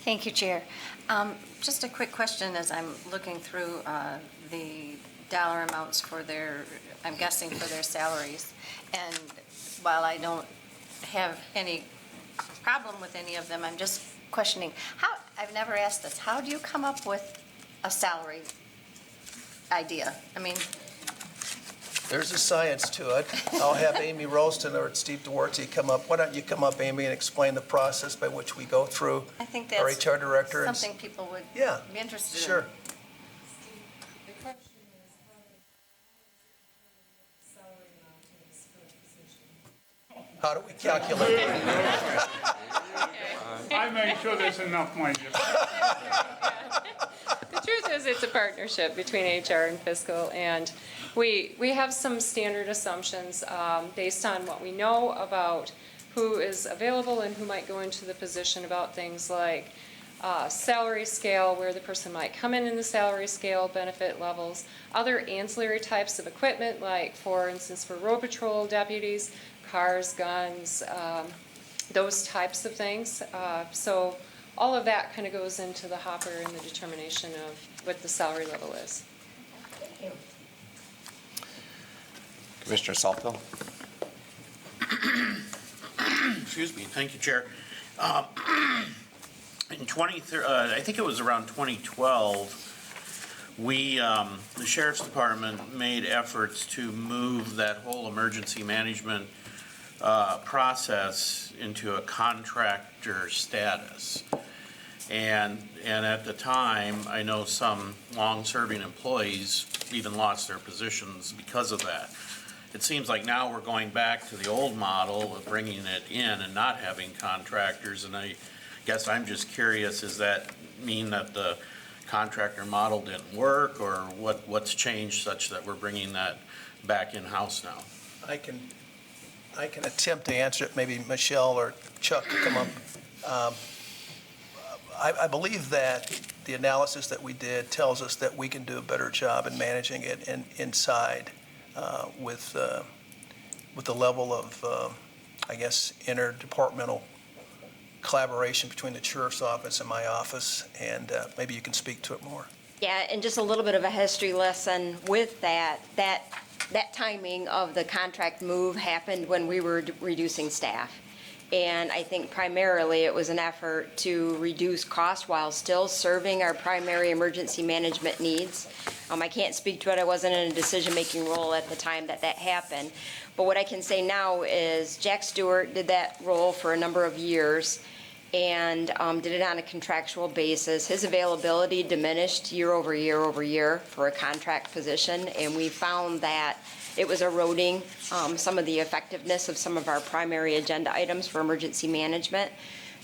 Speaker 8: Thank you, Chair. Just a quick question as I'm looking through the dollar amounts for their, I'm guessing for their salaries. And while I don't have any problem with any of them, I'm just questioning, I've never asked this, how do you come up with a salary idea? I mean,
Speaker 6: There's a science to it. I'll have Amy Ralston or Steve Duarte come up. Why don't you come up, Amy, and explain the process by which we go through
Speaker 8: I think
Speaker 6: our
Speaker 8: that's
Speaker 6: HR director? and-
Speaker 8: something people would
Speaker 6: Yeah,
Speaker 8: be interested in.
Speaker 6: sure.
Speaker 9: The question is, how does salary amount in this current position?
Speaker 6: How do we calculate it?
Speaker 10: I make sure there's enough money.
Speaker 9: The truth is, it's a partnership between HR and fiscal, and we have some standard assumptions based on what we know about who is available and who might go into the position, about things like salary scale, where the person might come in the salary scale, benefit levels, other ancillary types of equipment, like, for instance, for road patrol deputies, cars, guns, those types of things. So all of that kind of goes into the hopper in the determination of what the salary level is.
Speaker 1: Commissioner Salthill.
Speaker 11: Excuse me, thank you, Chair. In I think it was around 2012, we, the Sheriff's Department made efforts to move that whole emergency management process into a contractor status. And at the time, I know some long-serving employees even lost their positions because of that. It seems like now we're going back to the old model of bringing it in and not having contractors, and I guess I'm just curious, does that mean that the contractor model didn't work, or what's changed such that we're bringing that back in-house now?
Speaker 6: I can attempt to answer it. Maybe Michelle or Chuck can come up. I believe that the analysis that we did tells us that we can do a better job in managing it inside with the level of, I guess, interdepartmental collaboration between the sheriff's office and my office, and maybe you can speak to it more.
Speaker 12: Yeah, and just a little bit of a history lesson with that timing of the contract move happened when we were reducing staff. And I think primarily it was an effort to reduce cost while still serving our primary emergency management needs. I can't speak to it, I wasn't in a decision-making role at the time that happened. But what I can say now is Jack Stewart did that role for a number of years and did it on a contractual basis. His availability diminished year over year for a contract position, and we found that it was eroding some of the effectiveness of some of our primary agenda items for emergency management.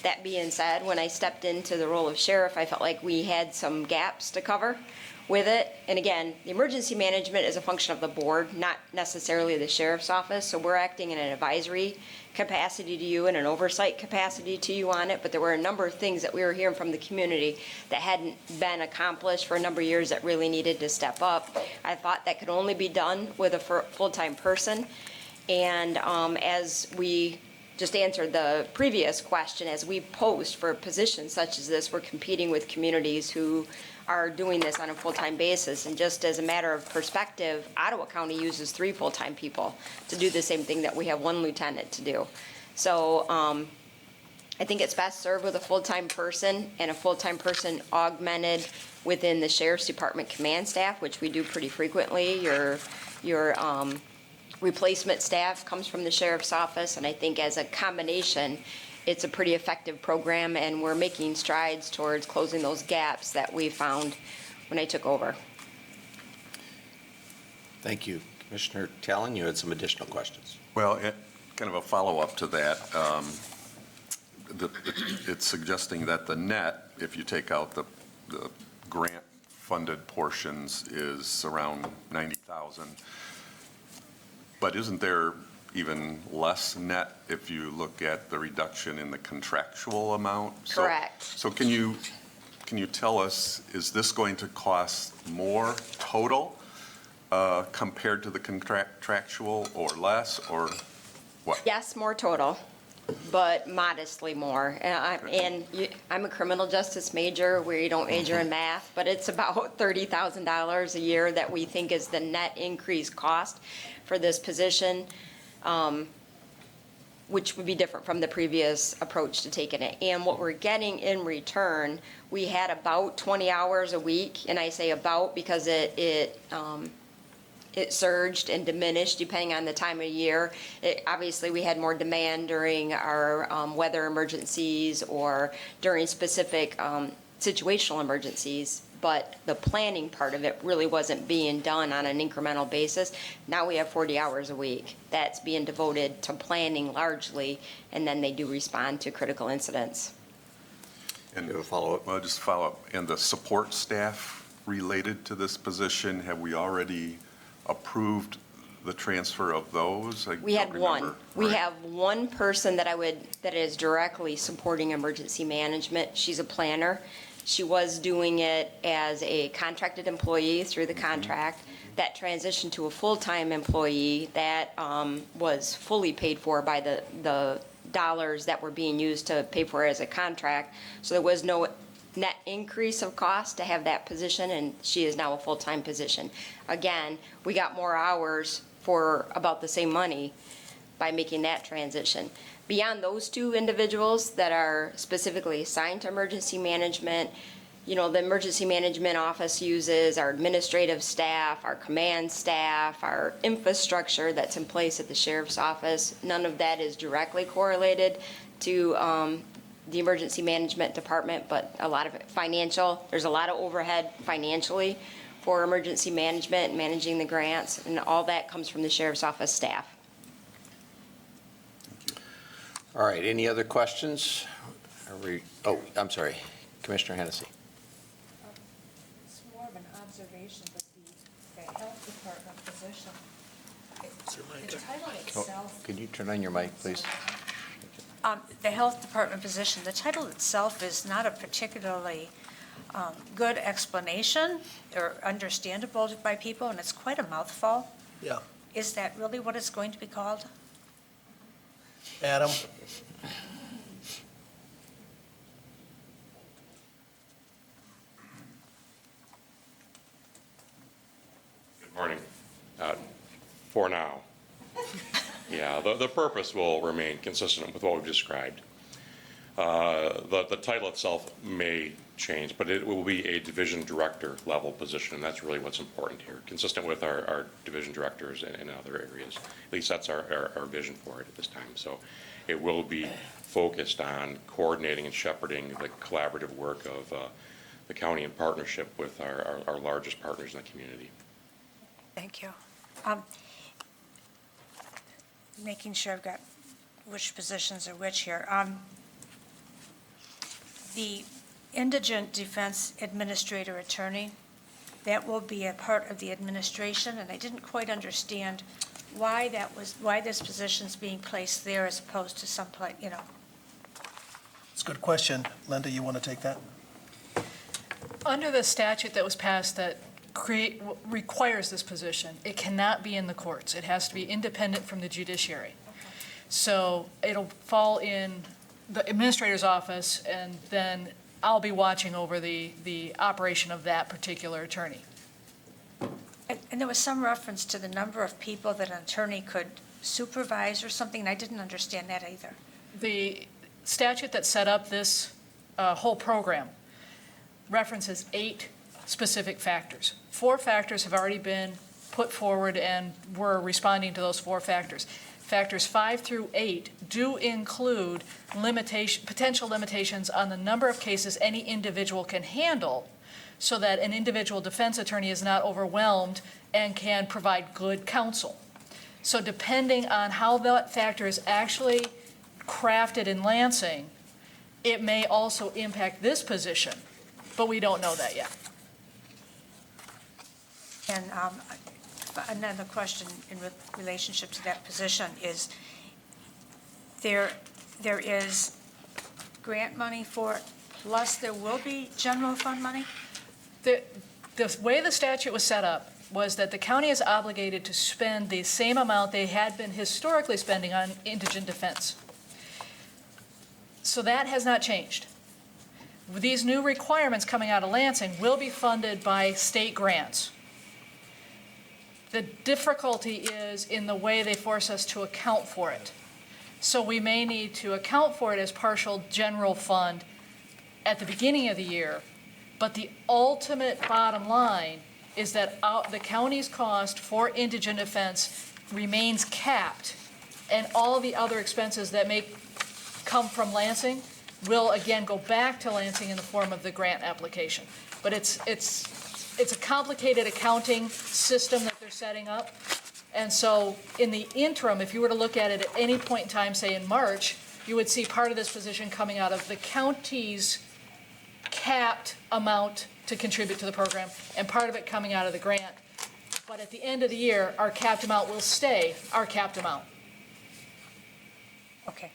Speaker 12: That being said, when I stepped into the role of sheriff, I felt like we had some gaps to cover with it. And again, the emergency management is a function of the board, not necessarily the sheriff's office. So we're acting in an advisory capacity to you and an oversight capacity to you on it. But there were a number of things that we were hearing from the community that hadn't been accomplished for a number of years that really needed to step up. I thought that could only be done with a full-time person. And as we just answered the previous question, as we post for positions such as this, we're competing with communities who are doing this on a full-time basis. And just as a matter of perspective, Ottawa County uses 3 full-time people to do the same thing that we have 1 lieutenant to do. So I think it's best served with a full-time person, and a full-time person augmented within the Sheriff's Department command staff, which we do pretty frequently. Your replacement staff comes from the Sheriff's Office, and I think as a combination, it's a pretty effective program, and we're making strides towards closing those gaps that we found when I took over.
Speaker 1: Thank you. Commissioner Talon, you had some additional questions.
Speaker 5: Well, kind of a follow-up to that. It's suggesting that the net, if you take out the grant-funded portions, is around 90,000. But isn't there even less net if you look at the reduction in the contractual amount.
Speaker 12: Correct.
Speaker 5: So can you tell us, is this going to cost more total compared to the contractual, or less, or what?
Speaker 12: Yes, more total, but modestly more. I'm a criminal justice major, where you don't major in math, but it's about $30,000 a year that we think is the net increase cost for this position, which would be different from the previous approach to taking it. And what we're getting in return, we had about 20 hours a week, and I say about because it surged and diminished depending on the time of year. Obviously, we had more demand during our weather emergencies or during specific situational emergencies, but the planning part of it really wasn't being done on an incremental basis. Now we have 40 hours a week. That's being devoted to planning largely, and then they do respond to critical incidents.
Speaker 5: And
Speaker 1: You have a follow-up?
Speaker 5: Well, just follow up. And the support staff related to this position, have we already approved the transfer of those?
Speaker 12: We had one. We
Speaker 5: Right.
Speaker 12: have one person that is directly supporting emergency management. She's a planner. She was doing it as a contracted employee through the contract. That transitioned to a full-time employee that was fully paid for by the dollars that were being used to pay for it as a contract. So there was no net increase of cost to have that position, and she is now a full-time position. Again, we got more hours for about the same money by making that transition. Beyond those two individuals that are specifically assigned to emergency management, the emergency management office uses our administrative staff, our command staff, our infrastructure that's in place at the sheriff's office. None of that is directly correlated to the emergency management department, but a lot of it financial. There's a lot of overhead financially for emergency management, managing the grants, and all that comes from the sheriff's office staff.
Speaker 1: All right, any other questions? I'm sorry, Commissioner Hennessy.
Speaker 13: It's more of an observation, but the health department position, the title itself.
Speaker 1: Could you turn on your mic, please?
Speaker 13: The health department position, the title itself is not a particularly good explanation or understandable by people, and it's quite a mouthful.
Speaker 6: Yeah.
Speaker 13: Is that really what it's going to be called?
Speaker 6: Adam?
Speaker 14: Good morning. For now. Yeah, the purpose will remain consistent with what we've described. The title itself may change, but it will be a division director level position, and that's really what's important here, consistent with our division directors in other areas. At least that's our vision for it at this time. So it will be focused on coordinating and shepherding the collaborative work of the county in partnership with our largest partners in the community.
Speaker 13: Thank you. Making sure I've got which positions are which here. The Indigent Defense Administrator Attorney, that will be a part of the administration, and I didn't quite understand why this position's being placed there as opposed to someplace,
Speaker 6: It's a good question. Linda, you want to take that?
Speaker 15: Under the statute that was passed that requires this position, it cannot be in the courts. It has to be independent from the judiciary. So it'll fall in the administrator's office, and then I'll be watching over the operation of that particular attorney.
Speaker 13: And there was some reference to the number of people that an attorney could supervise or something, and I didn't understand that either.
Speaker 15: The statute that set up this whole program references 8 specific factors. 4 factors have already been put forward, and we're responding to those 4 factors. Factors 5 through 8 do include potential limitations on the number of cases any individual can handle, so that an individual defense attorney is not overwhelmed and can provide good counsel. So depending on how that factor is actually crafted in Lansing, it may also impact this position, but we don't know that yet.
Speaker 13: And another question in relationship to that position is, there is grant money for it, plus there will be general fund money?
Speaker 15: The way the statute was set up was that the county is obligated to spend the same amount they had been historically spending on indigent defense. So that has not changed. These new requirements coming out of Lansing will be funded by state grants. The difficulty is in the way they force us to account for it. So we may need to account for it as partial general fund at the beginning of the year, but the ultimate bottom line is that the county's cost for indigent defense remains capped, and all the other expenses that may come from Lansing will again go back to Lansing in the form of the grant application. But it's a complicated accounting system that they're setting up. And so in the interim, if you were to look at it at any point in time, say in March, you would see part of this position coming out of the county's capped amount to contribute to the program, and part of it coming out of the grant. But at the end of the year, our capped amount will stay our capped amount.
Speaker 13: Okay.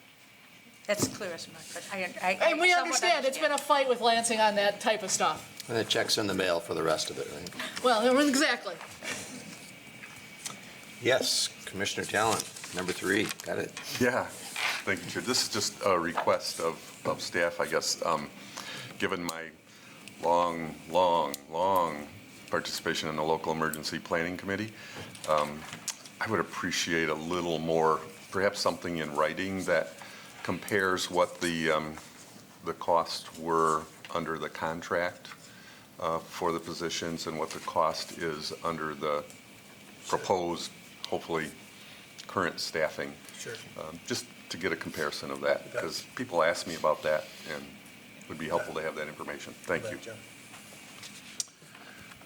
Speaker 13: That's clear as mud, but I
Speaker 15: And we
Speaker 13: somewhat
Speaker 15: understand, it's been a fight with Lansing on that type of stuff.
Speaker 1: And the check's in the mail for the rest of it, right?
Speaker 15: Well, exactly.
Speaker 1: Yes, Commissioner Talent, number 3, got it.
Speaker 5: Yeah, thank you, Chair. This is just a request of staff, I guess. Given my long participation in the local emergency planning committee, I would appreciate a little more, perhaps something in writing that compares what the costs were under the contract for the positions and what the cost is under the proposed, hopefully, current staffing.
Speaker 6: Sure.
Speaker 5: Just to get a comparison of that, because people ask me about that, and it would be helpful to have that information. Thank you.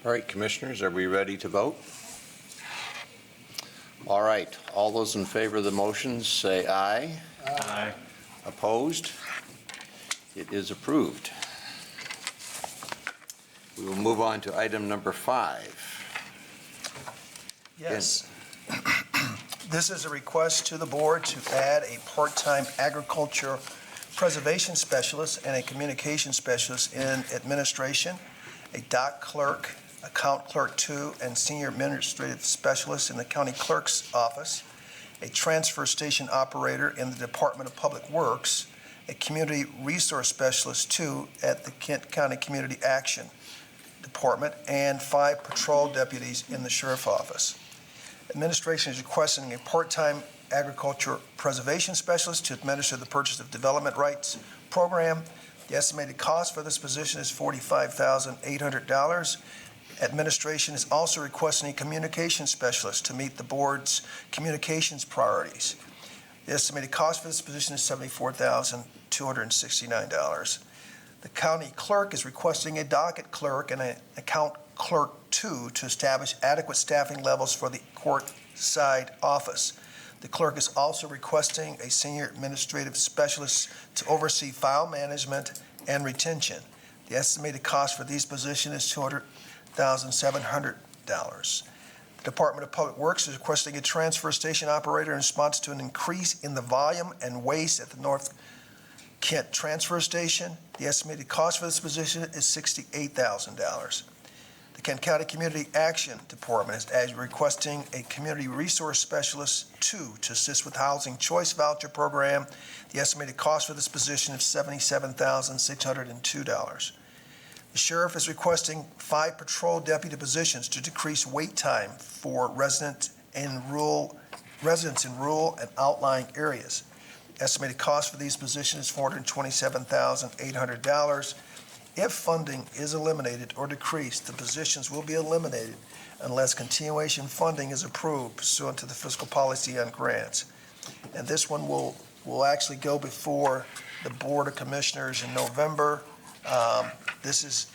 Speaker 1: All right, Commissioners, are we ready to vote? All right, all those in favor of the motion say aye.
Speaker 5: Aye.
Speaker 1: Opposed? It is approved. We will move on to item number 5.
Speaker 6: Yes. This is a request to the board to add a part-time agriculture preservation specialist and a communication specialist in administration, a dock clerk, account clerk 2, and senior administrative specialist in the county clerk's office, a transfer station operator in the Department of Public Works, a community resource specialist 2 at the Kent County Community Action Department, and 5 patrol deputies in the sheriff's office. Administration is requesting a part-time agriculture preservation specialist to administer the purchase of development rights program. The estimated cost for this position is $45,800. Administration is also requesting a communication specialist to meet the board's communications priorities. The estimated cost for this position is $74,269. The county clerk is requesting a docket clerk and an account clerk 2 to establish adequate staffing levels for the court-side office. The clerk is also requesting a senior administrative specialist to oversee file management and retention. The estimated cost for these positions is $200,700. The Department of Public Works is requesting a transfer station operator in response to an increase in the volume and waste at the North Kent Transfer Station. The estimated cost for this position is $68,000. The Kent County Community Action Department is requesting a community resource specialist 2 to assist with housing choice voucher program. The estimated cost for this position is $77,602. The sheriff is requesting 5 patrol deputy positions to decrease wait time for residents in rural and outlying areas. Estimated cost for these positions is $427,800. If funding is eliminated or decreased, the positions will be eliminated unless continuation funding is approved pursuant to the fiscal policy on grants. And this one will actually go before the Board of Commissioners in November. This is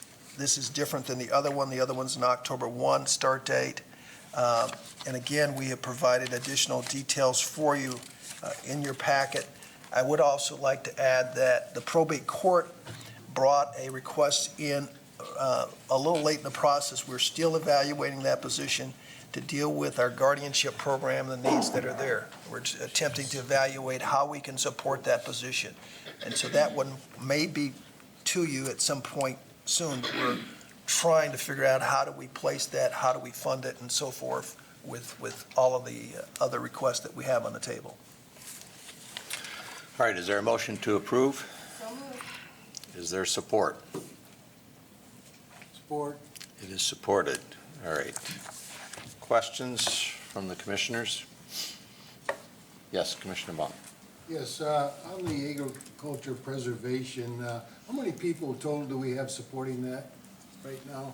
Speaker 6: different than the other one. The other one's an October 1 start date. And again, we have provided additional details for you in your packet. I would also like to add that the probate court brought a request in a little late in the process. We're still evaluating that position. to deal with our guardianship program, the needs that are there. We're attempting to evaluate how we can support that position. And so that one may be to you at some point soon, but we're trying to figure out how do we place that, how do we fund it, and so forth with all of the other requests that we have on the table.
Speaker 1: All right, is there a motion to approve? Is there support?
Speaker 7: Support.
Speaker 1: It is supported. All right. Questions from the commissioners? Yes, Commissioner Baum.
Speaker 7: Yes, on the agriculture preservation, how many people total do we have supporting that right now?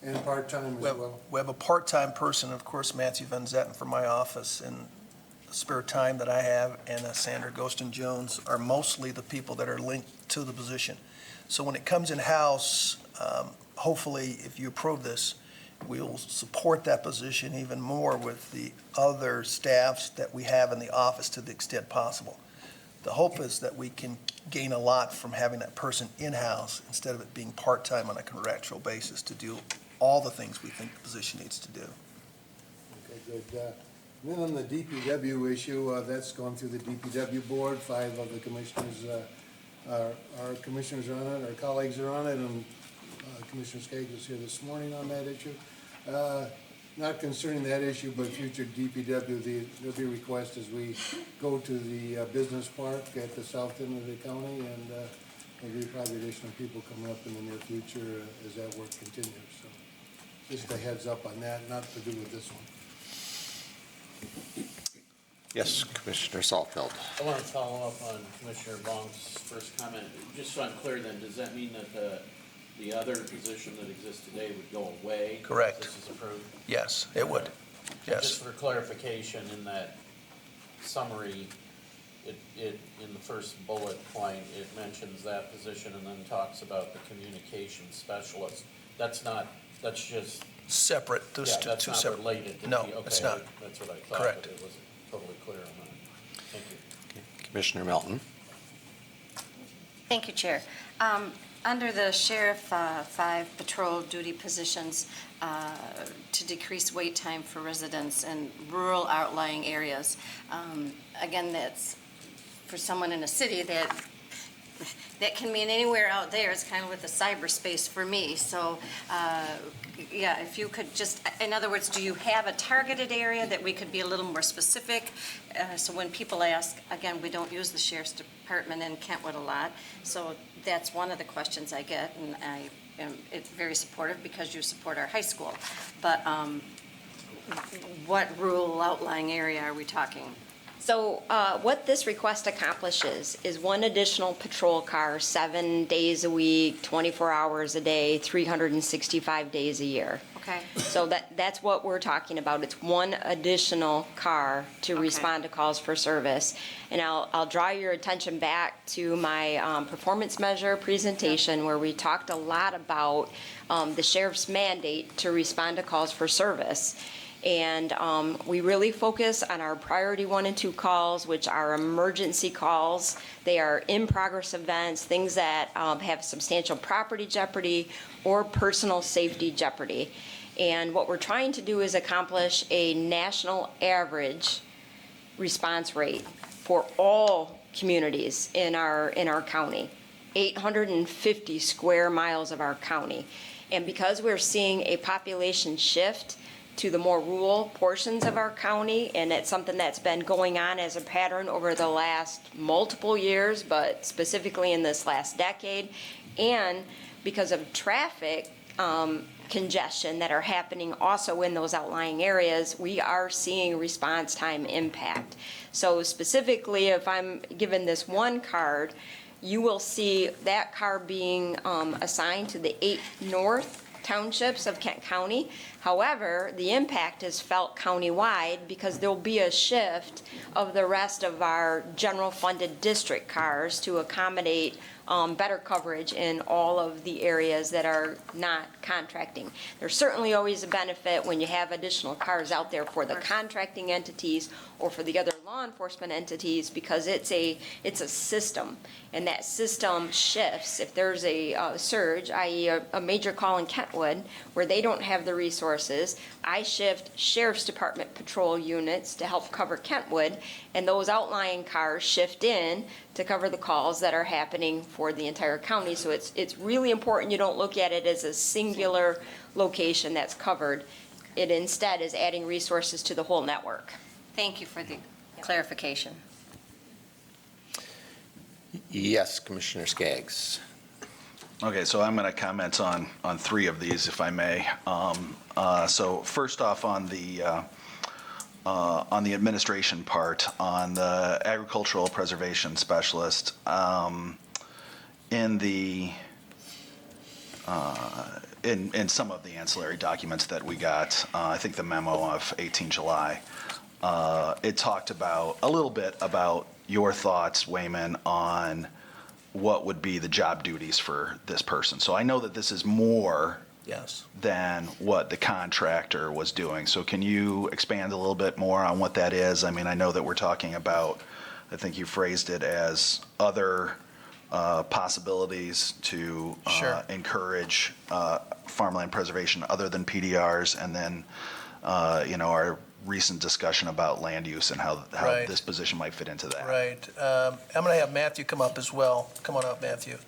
Speaker 7: And part-time as well?
Speaker 6: We have a part-time person, of course, Matthew Van Zetten from my office, and the spare time that I have, and Sandra Ghostin-Jones are mostly the people that are linked to the position. So when it comes in-house, hopefully, if you approve this, we'll support that position even more with the other staffs that we have in the office to the extent possible. The hope is that we can gain a lot from having that person in-house instead of it being part-time on a contractual basis to do all the things we think the position needs to do.
Speaker 7: Okay, good. Then on the DPW issue, that's gone through the DPW board. 5 of the commissioners, our commissioners are on it, our colleagues are on it, and Commissioner Skaggs was here this morning on that issue. Not concerning that issue, but future DPW, there'll be a request as we go to the business park at the south end of the county, and there'll be probably additional people coming up in the near future as that work continues. So just a heads up on that, not to do with this one.
Speaker 1: Yes, Commissioner Saltfeld.
Speaker 11: I want to follow up on Commissioner Baum's first comment. Just so I'm clear then, does that mean that the other position that exists today would go away?
Speaker 6: Correct.
Speaker 11: If this is approved?
Speaker 6: Yes, it would. Yes.
Speaker 11: Just for clarification, in that summary, it, in the first bullet point, it mentions that position and then talks about the communication specialist. That's just.
Speaker 6: Separate, those
Speaker 11: Yeah,
Speaker 6: two
Speaker 11: that's not
Speaker 6: separate.
Speaker 11: related to
Speaker 6: No,
Speaker 11: the, okay,
Speaker 6: it's not.
Speaker 11: that's what I thought.
Speaker 6: Correct.
Speaker 11: But it wasn't totally clear on that. Thank you.
Speaker 1: Commissioner Melton.
Speaker 8: Thank you, Chair. Under the Sheriff 5 patrol duty positions, to decrease wait time for residents in rural outlying areas. Again, that's for someone in a city that can mean anywhere out there. It's kind of with the cyberspace for me. So, yeah, if you could just, in other words, do you have a targeted area that we could be a little more specific? So when people ask, again, we don't use the Sheriff's Department in Kentwood a lot. So that's one of the questions I get, and it's very supportive because you support our high school. But what rural outlying area are we talking?
Speaker 12: So what this request accomplishes is 1 additional patrol car, 7 days a week, 24 hours a day, 365 days a year.
Speaker 8: Okay.
Speaker 12: So that's what we're talking about. It's 1 additional car to respond to calls for service. And I'll draw your attention back to my performance measure presentation where we talked a lot about the sheriff's mandate to respond to calls for service. And we really focus on our priority 1 and 2 calls, which are emergency calls. They are in-progress events, things that have substantial property jeopardy or personal safety jeopardy. And what we're trying to do is accomplish a national average response rate for all communities in our county, 850 square miles of our county. And because we're seeing a population shift to the more rural portions of our county, and it's something that's been going on as a pattern over the last multiple years, but specifically in this last decade, and because of traffic congestion that are happening also in those outlying areas, we are seeing response time impact. So specifically, if I'm given this 1 card, you will see that car being assigned to the 8 north townships of Kent County. However, the impact is felt countywide because there'll be a shift of the rest of our general funded district cars to accommodate better coverage in all of the areas that are not contracting. There's certainly always a benefit when you have additional cars out there for the contracting entities or for the other law enforcement entities, because it's a system, and that system shifts. If there's a surge, i.e. a major call in Kentwood, where they don't have the resources, I shift Sheriff's Department patrol units to help cover Kentwood, and those outlying cars shift in to cover the calls that are happening for the entire county. So it's really important you don't look at it as a singular location that's covered. It instead is adding resources to the whole network.
Speaker 8: Thank you for the clarification.
Speaker 1: Yes, Commissioner Skaggs.
Speaker 4: Okay, so I'm going to comment on three of these, if I may. So first off, on the administration part, on the agricultural preservation specialist, in some of the ancillary documents that we got, I think the memo of 18 July, it talked about a little bit about your thoughts, Wayman, on what would be the job duties for this person. So I know that this is more than what the contractor was doing. So can you expand a little bit more on what that is? I mean, I know that we're talking about, I think you phrased it as other possibilities to encourage farmland preservation other than PDRs, and then, our recent discussion about land use and how this position might fit into that.
Speaker 6: Right. I'm going to have Matthew come up as well. Come on up, Matthew.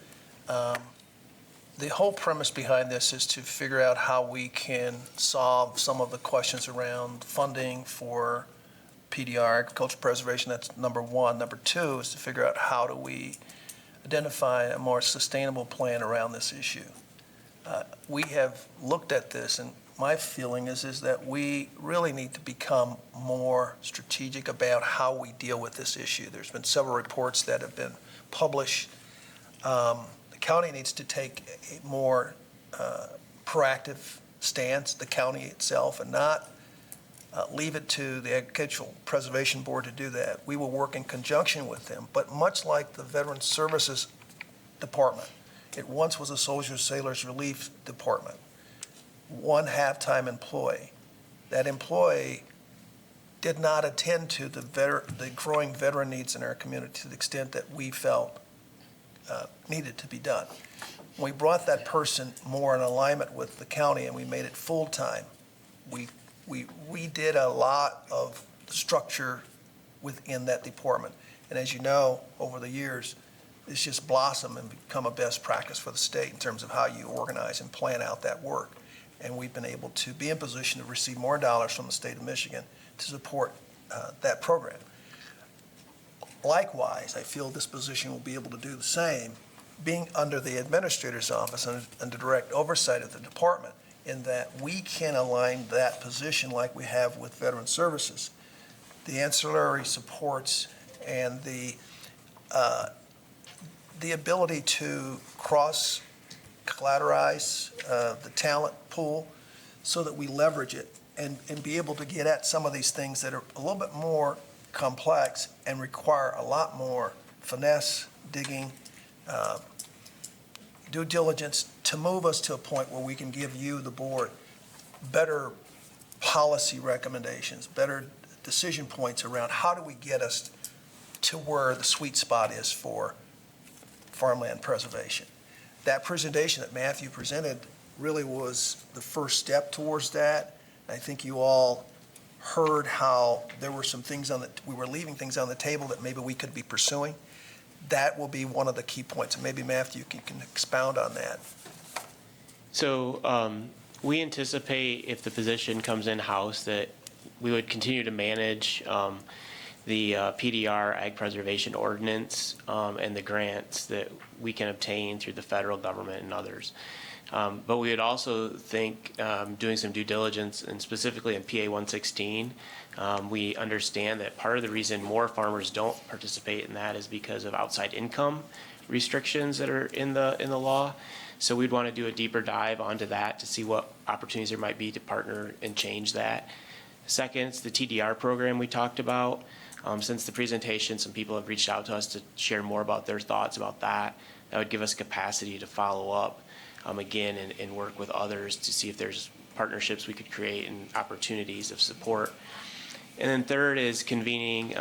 Speaker 6: The whole premise behind this is to figure out how we can solve some of the questions around funding for PDR, agricultural preservation. That's number one. Number two is to figure out how do we identify a more sustainable plan around this issue. We have looked at this, and my feeling is that we really need to become more strategic about how we deal with this issue. There's been several reports that have been published. The county needs to take a more proactive stance, the county itself, and not leave it to the Agricultural Preservation Board to do that. We will work in conjunction with them, but much like the Veterans Services Department, it once was a Soldiers Sailors Relief Department. One half-time employee. That employee did not attend to the growing veteran needs in our community to the extent that we felt needed to be done. We brought that person more in alignment with the county and we made it full-time. We redid a lot of structure within that department. And as you know, over the years, it's just blossomed and become a best practice for the state in terms of how you organize and plan out that work. And we've been able to be in position to receive more dollars from the state of Michigan to support that program. Likewise, I feel this position will be able to do the same, being under the administrator's office and under direct oversight of the department, in that we can align that position like we have with Veteran Services. The ancillary supports and the ability to cross-collateralize the talent pool so that we leverage it and be able to get at some of these things that are a little bit more complex and require a lot more finesse, digging, due diligence to move us to a point where we can give you, the board, better policy recommendations, better decision points around how do we get us to where the sweet spot is for farmland preservation. That presentation that Matthew presented really was the first step towards that. I think you all heard how there were some things we were leaving things on the table that maybe we could be pursuing. That will be one of the key points, and maybe Matthew can expound on that.
Speaker 16: So we anticipate if the position comes in-house that we would continue to manage the PDR Ag Preservation Ordinance and the grants that we can obtain through the federal government and others. But we would also think doing some due diligence, and specifically in PA 116, we understand that part of the reason more farmers don't participate in that is because of outside income restrictions that are in the law. So we'd want to do a deeper dive onto that to see what opportunities there might be to partner and change that. Second, it's the TDR program we talked about. Since the presentation, some people have reached out to us to share more about their thoughts about that. that would give us capacity to follow up again and work with others to see if there's partnerships we could create and opportunities of support. And then third is convening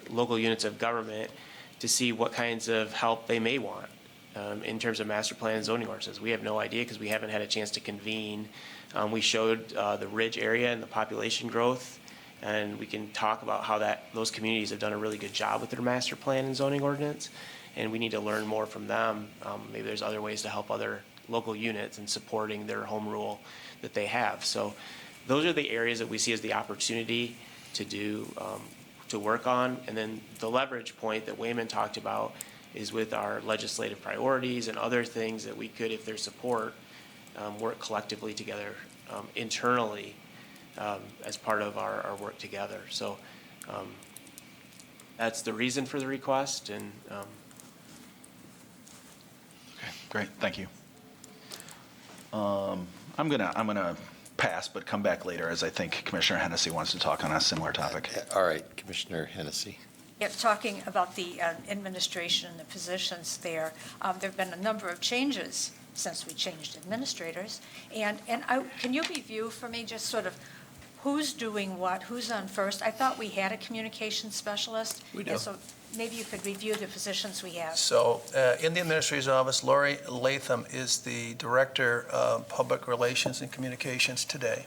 Speaker 16: local units of government to see what kinds of help they may want in terms of master plan and zoning ordinances. We have no idea because we haven't had a chance to convene. We showed the Ridge area and the population growth, and we can talk about how those communities have done a really good job with their master plan and zoning ordinance, and we need to learn more from them. Maybe there's other ways to help other local units in supporting their home rule that they have. So those are the areas that we see as the opportunity to do, to work on. And then the leverage point that Wayman talked about is with our legislative priorities and other things that we could, if there's support, work collectively together internally as part of our work together. So that's the reason for the request. And
Speaker 4: Okay, great, thank you. I'm gonna pass, but come back later, as I think Commissioner Hennessy wants to talk on a similar topic.
Speaker 1: All right, Commissioner Hennessy.
Speaker 13: Yeah, talking about the administration and the positions there, there've been a number of changes since we changed administrators. And can you review for me just sort of who's doing what, who's on first? I thought we had a communication specialist.
Speaker 6: We do.
Speaker 13: And so maybe you could review the positions we have.
Speaker 6: So in the administrator's office, Lori Latham is the Director of Public Relations and Communications today.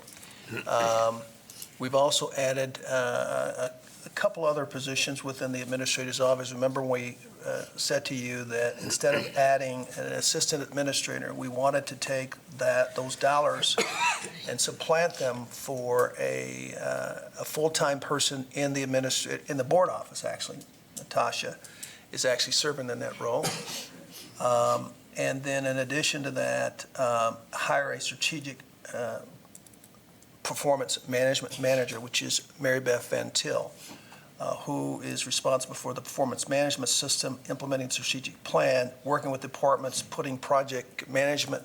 Speaker 6: We've also added a couple other positions within the administrator's office. Remember when we said to you that instead of adding an assistant administrator, we wanted to take those dollars and supplant them for a full-time person in the board office, actually. Natasha is actually serving in that role. And then in addition to that, hire a strategic performance management manager, which is Mary Beth Van Til, who is responsible for the performance management system, implementing the strategic plan, working with departments, putting project management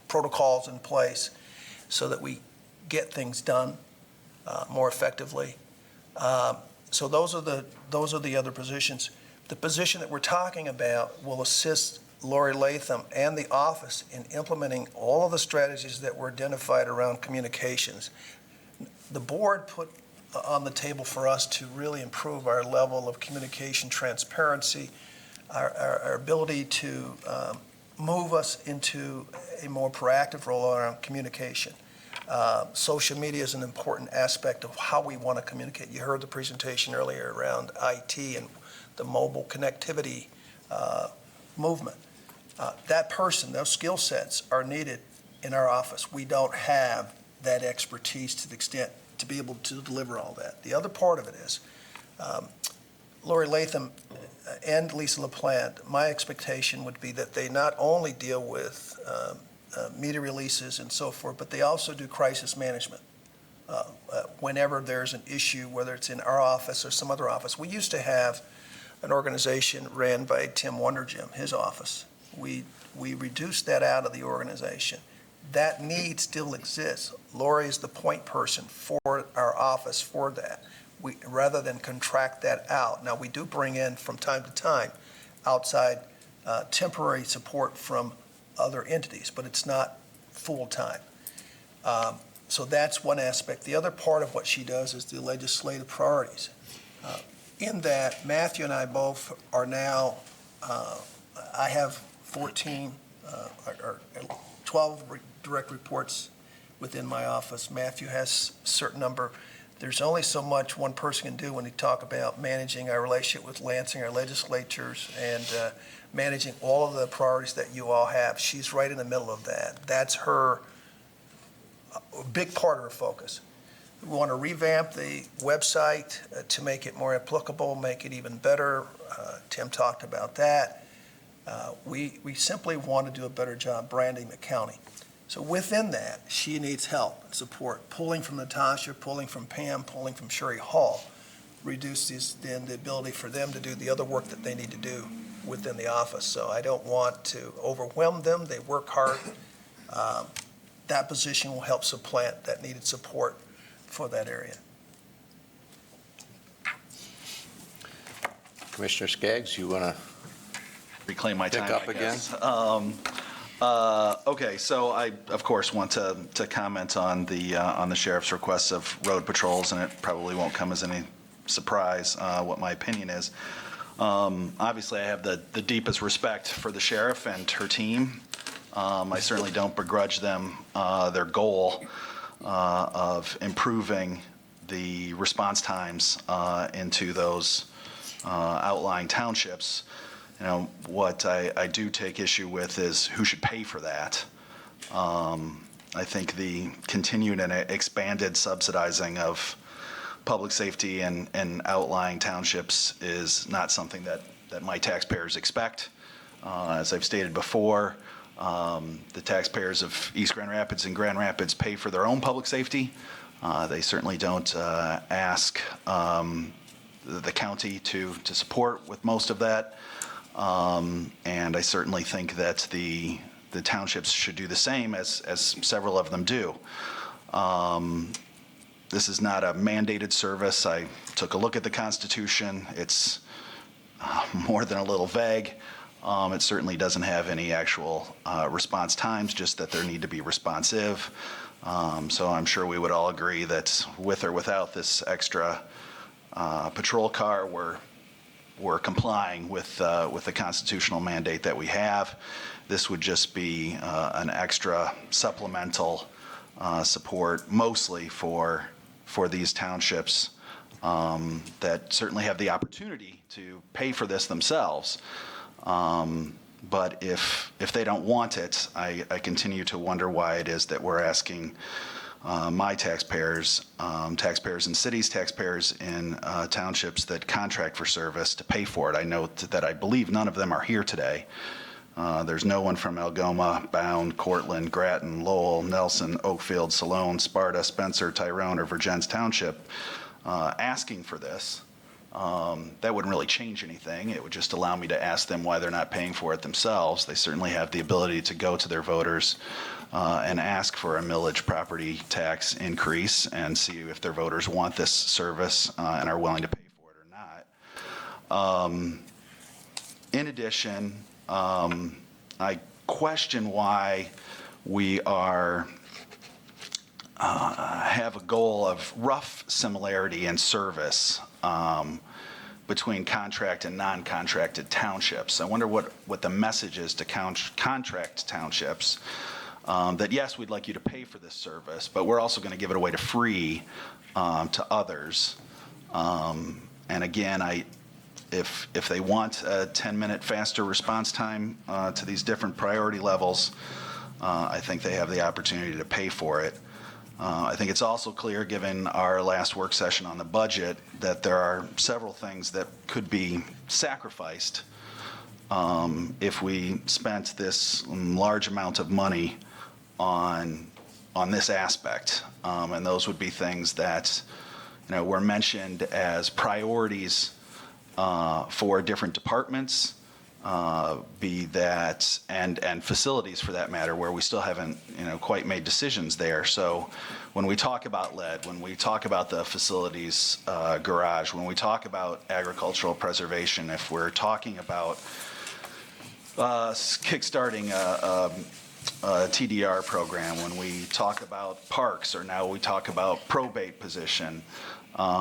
Speaker 6: protocols in place so that we get things done more effectively. So those are the other positions. The position that we're talking about will assist Lori Latham and the office in implementing all of the strategies that were identified around communications. The board put on the table for us to really improve our level of communication transparency, our ability to move us into a more proactive role around communication. Social media is an important aspect of how we want to communicate. You heard the presentation earlier around IT and the mobile connectivity movement. That person, those skill sets are needed in our office. We don't have that expertise to the extent to be able to deliver all that. The other part of it is, Lori Latham and Lisa LaPlante, my expectation would be that they not only deal with media releases and so forth, but they also do crisis management. Whenever there's an issue, whether it's in our office or some other office. We used to have an organization ran by Tim Wondergym, his office. We reduced that out of the organization. That need still exists. Lori is the point person for our office for that. Rather than contract that out. Now, we do bring in from time to time outside temporary support from other entities, but it's not full-time. So that's one aspect. The other part of what she does is the legislative priorities. In that, Matthew and I both are now, I have 14 or 12 direct reports within my office. Matthew has a certain number. There's only so much one person can do when you talk about managing our relationship with Lansing, our legislatures, and managing all of the priorities that you all have. She's right in the middle of that. That's a big part of her focus. We want to revamp the website to make it more applicable, make it even better. Tim talked about that. We simply want to do a better job branding the county. So within that, she needs help and support, pulling from Natasha, pulling from Pam, pulling from Sherry Hall, reduces then the ability for them to do the other work that they need to do within the office. So I don't want to overwhelm them. They work hard. That position will help supplant that needed support for that area.
Speaker 1: Commissioner Skaggs, you want to
Speaker 4: reclaim my time,
Speaker 1: Pick up
Speaker 4: I guess.
Speaker 1: again.
Speaker 4: Okay, so I, of course, want to comment on the sheriff's requests of road patrols, and it probably won't come as any surprise what my opinion is. Obviously, I have the deepest respect for the sheriff and her team. I certainly don't begrudge them their goal of improving the response times into those outlying townships. You know, what I do take issue with is who should pay for that. I think the continued and expanded subsidizing of public safety and outlying townships is not something that my taxpayers expect. As I've stated before, the taxpayers of East Grand Rapids and Grand Rapids pay for their own public safety. They certainly don't ask the county to support with most of that. And I certainly think that the townships should do the same, as several of them do. This is not a mandated service. I took a look at the Constitution. It's more than a little vague. It certainly doesn't have any actual response times, just that there need to be responsive. So I'm sure we would all agree that with or without this extra patrol car, we're complying with the constitutional mandate that we have. This would just be an extra supplemental support, mostly for these townships that certainly have the opportunity to pay for this themselves. But if they don't want it, I continue to wonder why it is that we're asking my taxpayers, taxpayers in cities, taxpayers in townships that contract for service to pay for it. I note that I believe none of them are here today. There's no one from Algoma, Bound, Cortland, Grattan, Lowell, Nelson, Oakfield, Salone, Sparta, Spencer, Tyrone, or Vergennes Township asking for this. That wouldn't really change anything. It would just allow me to ask them why they're not paying for it themselves. They certainly have the ability to go to their voters and ask for a millage property tax increase and see if their voters want this service and are willing to pay for it or not. In addition, I question why we have a goal of rough similarity in service between contract and non-contracted townships. I wonder what the message is to contract townships, that yes, we'd like you to pay for this service, but we're also going to give it away to free to others. And again, if they want a 10-minute faster response time to these different priority levels, I think they have the opportunity to pay for it. I think it's also clear, given our last work session on the budget, that there are several things that could be sacrificed if we spent this large amount of money on this aspect. And those would be things that, were mentioned as priorities for different departments, be that, and facilities for that matter, where we still haven't, quite made decisions there. So when we talk about lead, when we talk about the facilities garage, when we talk about agricultural preservation, if we're talking about kickstarting a TDR program, when we talk about parks, or now we talk about probate position,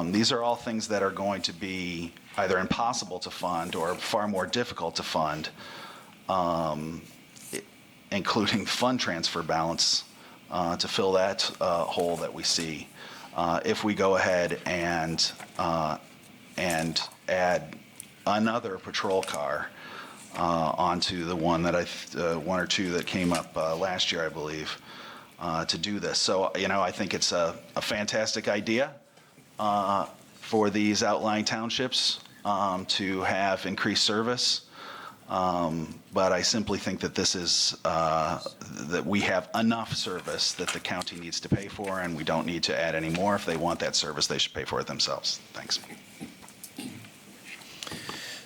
Speaker 4: these are all things that are going to be either impossible to fund or far more difficult to fund, including fund transfer balance to fill that hole that we see. If we go ahead and add another patrol car onto the one that one or two that came up last year, I believe, to do this. So, I think it's a fantastic idea for these outlying townships to have increased service. But I simply think that this is, that we have enough service that the county needs to pay for, and we don't need to add any more. If they want that service, they should pay for it themselves. Thanks.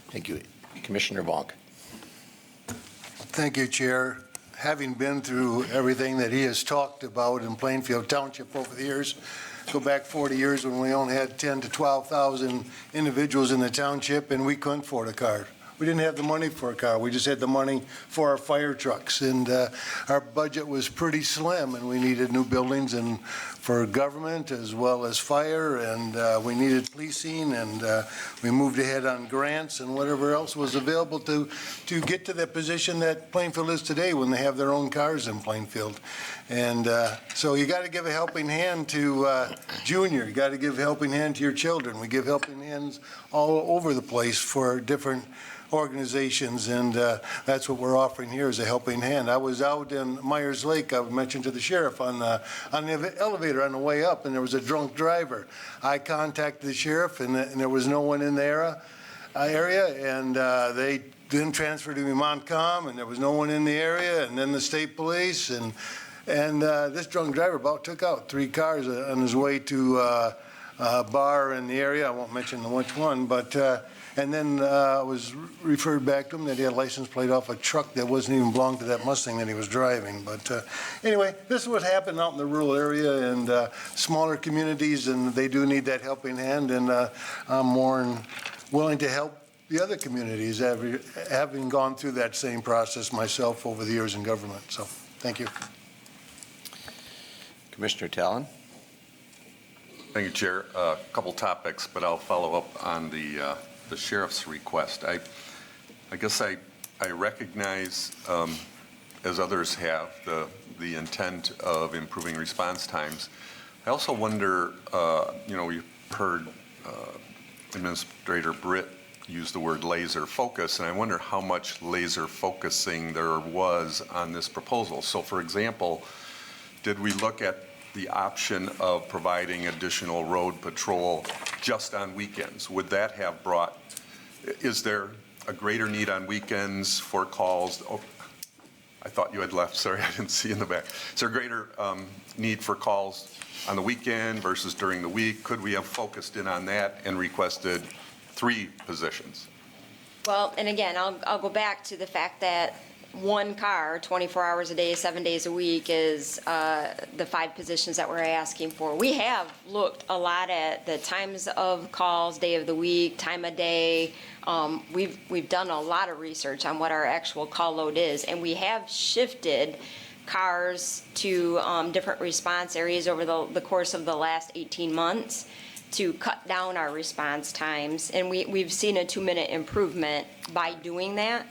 Speaker 1: Thank you. Commissioner Vonk.
Speaker 7: Thank you, Chair. Having been through everything that he has talked about in Plainfield Township over the years, go back 40 years when we only had 10 to 12,000 individuals in the township and we couldn't afford a car. we didn't have the money for a car. We just had the money for our fire trucks. And our budget was pretty slim, and we needed new buildings and for government as well as fire, and we needed policing, and we moved ahead on grants and whatever else was available to get to the position that Plainfield is today when they have their own cars in Plainfield. And so you got to give a helping hand to Junior. You got to give a helping hand to your children. We give helping hands all over the place for different organizations, and that's what we're offering here is a helping hand. I was out in Myers Lake, I mentioned to the sheriff, on the elevator on the way up, and there was a drunk driver. I contacted the sheriff, and there was no one in the area, and they then transferred to me Montcalm, and there was no one in the area, and then the state police, and this drunk driver about took out 3 cars on his way to a bar in the area. I won't mention which one, but and then was referred back to him that he had a license plate off a truck that wasn't even belonged to that Mustang that he was driving. But anyway, this is what happened out in the rural area and smaller communities, and they do need that helping hand, and I'm more than willing to help the other communities, having gone through that same process myself over the years in government. So, thank you.
Speaker 1: Commissioner Talon?
Speaker 5: Thank you, Chair. A couple topics, but I'll follow up on the sheriff's request. I guess I recognize, as others have, the intent of improving response times. I also wonder, we've heard Administrator Britt use the word laser focus, and I wonder how much laser focusing there was on this proposal. So, for example, did we look at the option of providing additional road patrol just on weekends? Would that have brought, is there a greater need on weekends for calls? Oh, I thought you had left, sorry, I didn't see in the back. Is there a greater need for calls on the weekend versus during the week? Could we have focused in on that and requested 3 positions?
Speaker 12: Well, and again, I'll go back to the fact that 1 car, 24 hours a day, 7 days a week is the 5 positions that we're asking for. We have looked a lot at the times of calls, day of the week, time of day. We've done a lot of research on what our actual call load is, and we have shifted cars to different response areas over the course of the last 18 months to cut down our response times, and we've seen a 2-minute improvement by doing that.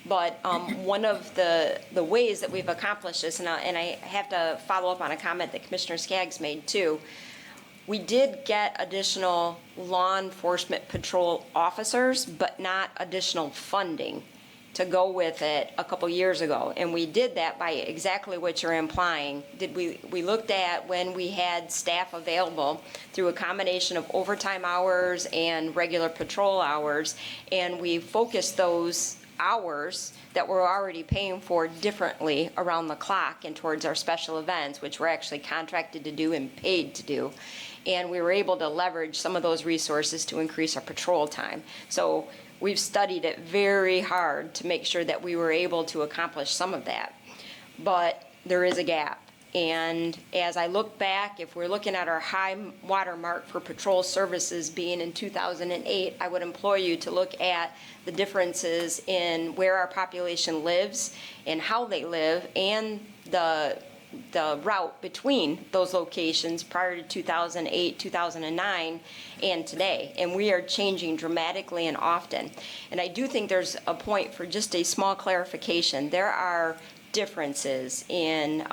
Speaker 12: But one of the ways that we've accomplished this, and I have to follow up on a comment that Commissioner Skaggs made too, we did get additional law enforcement patrol officers, but not additional funding to go with it a couple years ago. And we did that by exactly what you're implying. We looked at when we had staff available through a combination of overtime hours and regular patrol hours, and we focused those hours that we're already paying for differently around the clock and towards our special events, which we're actually contracted to do and paid to do. And we were able to leverage some of those resources to increase our patrol time. So we've studied it very hard to make sure that we were able to accomplish some of that. But there is a gap. And as I look back, if we're looking at our high water mark for patrol services being in 2008, I would implore you to look at the differences in where our population lives and how they live, and the route between those locations prior to 2008, 2009, and today. And we are changing dramatically and often. And I do think there's a point for just a small clarification. There are differences in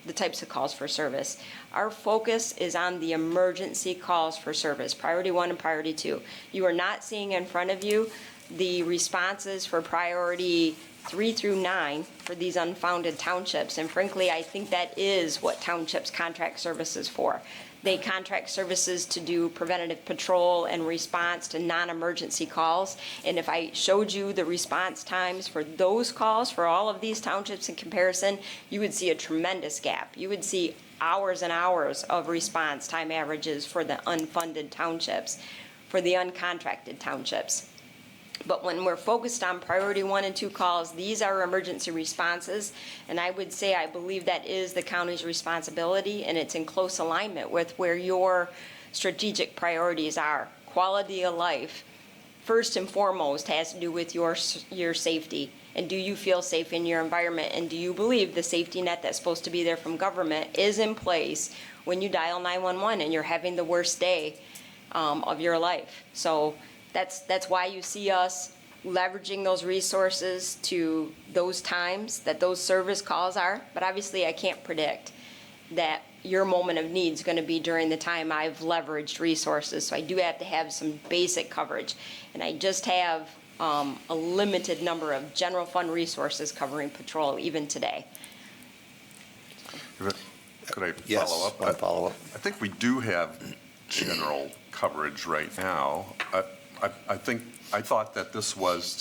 Speaker 12: the types of calls for service. Our focus is on the emergency calls for service, priority 1 and priority 2. You are not seeing in front of you the responses for priority 3 through 9 for these unfounded townships. And frankly, I think that is what townships contract services for. They contract services to do preventative patrol and response to non-emergency calls. And if I showed you the response times for those calls for all of these townships in comparison, you would see a tremendous gap. You would see hours and hours of response time averages for the unfunded townships, for the uncontracted townships. But when we're focused on priority 1 and 2 calls, these are emergency responses, and I would say I believe that is the county's responsibility, and it's in close alignment with where your strategic priorities are. Quality of life first and foremost has to do with your safety. And do you feel safe in your environment? And do you believe the safety net that's supposed to be there from government is in place when you dial 911 and you're having the worst day of your life? So that's why you see us leveraging those resources to those times that those service calls are. But obviously, I can't predict that your moment of need is going to be during the time I've leveraged resources. So I do have to have some basic coverage. And I just have a limited number of general fund resources covering patrol even today.
Speaker 5: Could I
Speaker 1: Yes,
Speaker 5: follow up?
Speaker 1: one follow-up.
Speaker 5: I think we do have general coverage right now. I thought that this was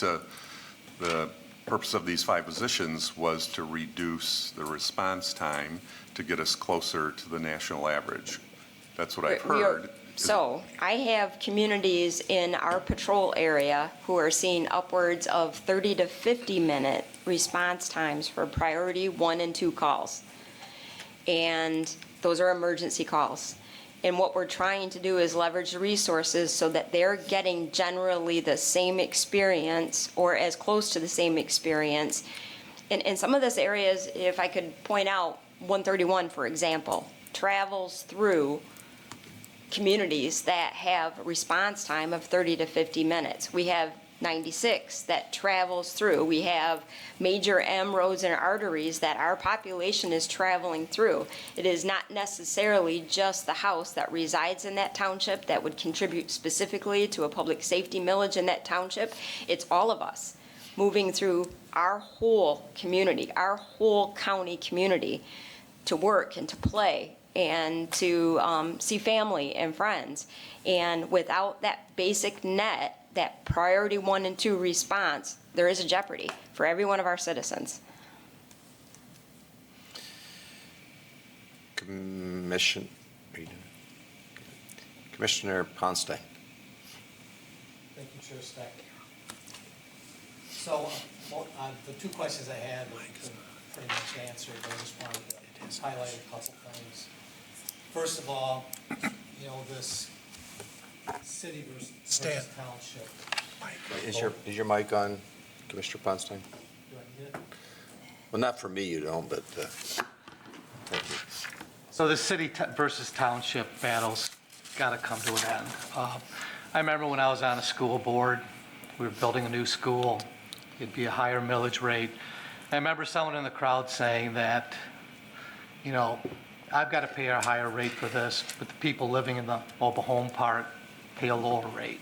Speaker 5: the purpose of these 5 positions was to reduce the response time to get us closer to the national average. That's what I've heard.
Speaker 12: So I have communities in our patrol area who are seeing upwards of 30 to 50-minute response times for priority 1 and 2 calls. And those are emergency calls. And what we're trying to do is leverage the resources so that they're getting generally the same experience or as close to the same experience. In some of those areas, if I could point out, 131, for example, travels through communities that have a response time of 30 to 50 minutes. We have 96 that travels through. We have major M roads and arteries that our population is traveling through. It is not necessarily just the house that resides in that township that would contribute specifically to a public safety millage in that township. It's all of us moving through our whole community, our whole county community to work and to play and to see family and friends. And without that basic net, that priority 1 and 2 response, there is a jeopardy for every one of our citizens.
Speaker 1: Commissioner Ponstein.
Speaker 17: Thank you, Chair Stack. So the 2 questions I had were pretty much answered, but I just wanted to highlight a couple things. First of all, this city versus township.
Speaker 1: Is your mic on, Commissioner Ponstein?
Speaker 17: Do I need it?
Speaker 1: Well, not for me, you don't, but thank you.
Speaker 17: So the city versus township battle's got to come to an end. I remember when I was on a school board, we were building a new school. It'd be a higher millage rate. I remember someone in the crowd saying that, I've got to pay a higher rate for this, but the people living in the mobile home park pay a lower rate.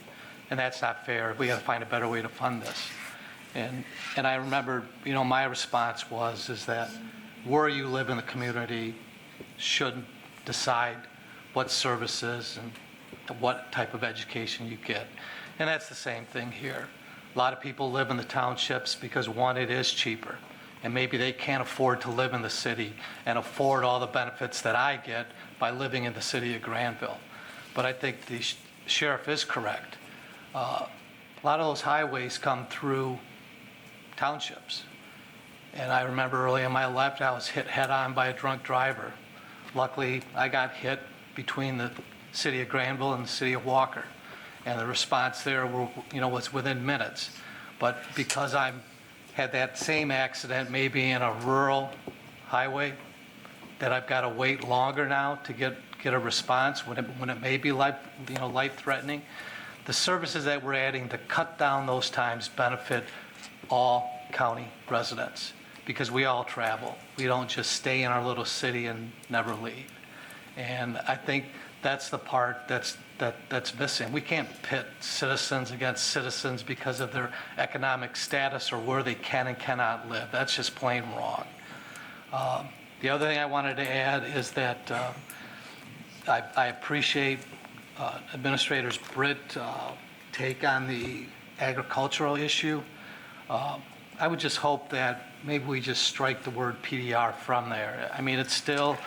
Speaker 17: And that's not fair. We got to find a better way to fund this. And I remember, my response is that where you live in the community should decide what services and what type of education you get. And that's the same thing here. A lot of people live in the townships because, one, it is cheaper. And maybe they can't afford to live in the city and afford all the benefits that I get by living in the city of Granville. But I think the sheriff is correct. A lot of those highways come through townships. And I remember early in my life, I was hit head-on by a drunk driver. Luckily, I got hit between the city of Granville and the city of Walker. And the response there was within minutes. But because I had that same accident maybe in a rural highway, that I've got to wait longer now to get a response when it may be life-threatening. The services that we're adding to cut down those times benefit all county residents because we all travel. We don't just stay in our little city and never leave. And I think that's the part that's missing. We can't pit citizens against citizens because of their economic status or where they can and cannot live. That's just plain wrong. The other thing I wanted to add is that I appreciate Administrator Britt take on the agricultural issue. I would just hope that maybe we just strike the word PDR from there. I mean, it's still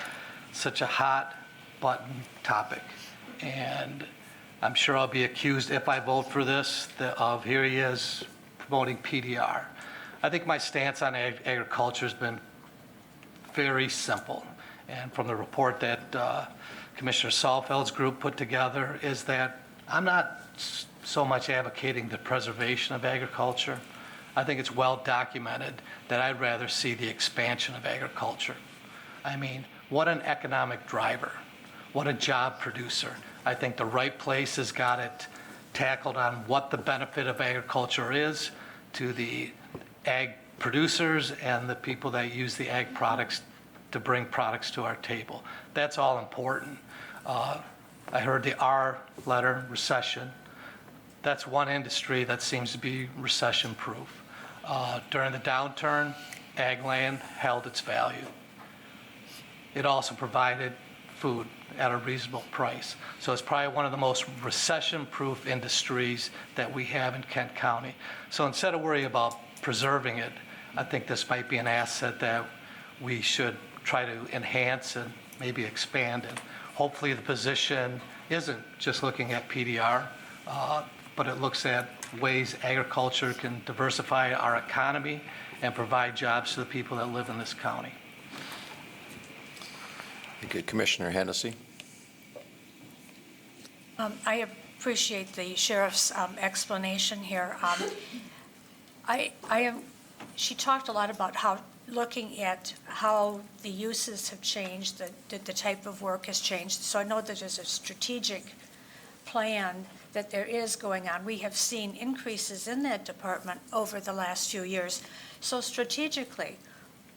Speaker 17: such a hot button topic. And I'm sure I'll be accused if I vote for this of here he is promoting PDR. I think my stance on agriculture has been very simple. And from the report that Commissioner Saalfeld's group put together is that I'm not so much advocating the preservation of agriculture. I think it's well documented that I'd rather see the expansion of agriculture. I mean, what an economic driver, what a job producer. I think the right place has got it tackled on what the benefit of agriculture is to the ag producers and the people that use the ag products to bring products to our table. That's all important. I heard the R letter, recession. That's one industry that seems to be recession-proof. During the downturn, ag land held its value. It also provided food at a reasonable price. So it's probably one of the most recession-proof industries that we have in Kent County. So instead of worrying about preserving it, I think this might be an asset that we should try to enhance and maybe expand. And hopefully the position isn't just looking at PDR, but it looks at ways agriculture can diversify our economy and provide jobs to the people that live in this county.
Speaker 1: Thank you. Commissioner Hennessy.
Speaker 13: I appreciate the sheriff's explanation here. She talked a lot about how, looking at how the uses have changed, the type of work has changed. So I know that there's a strategic plan that there is going on. We have seen increases in that department over the last few years. So strategically,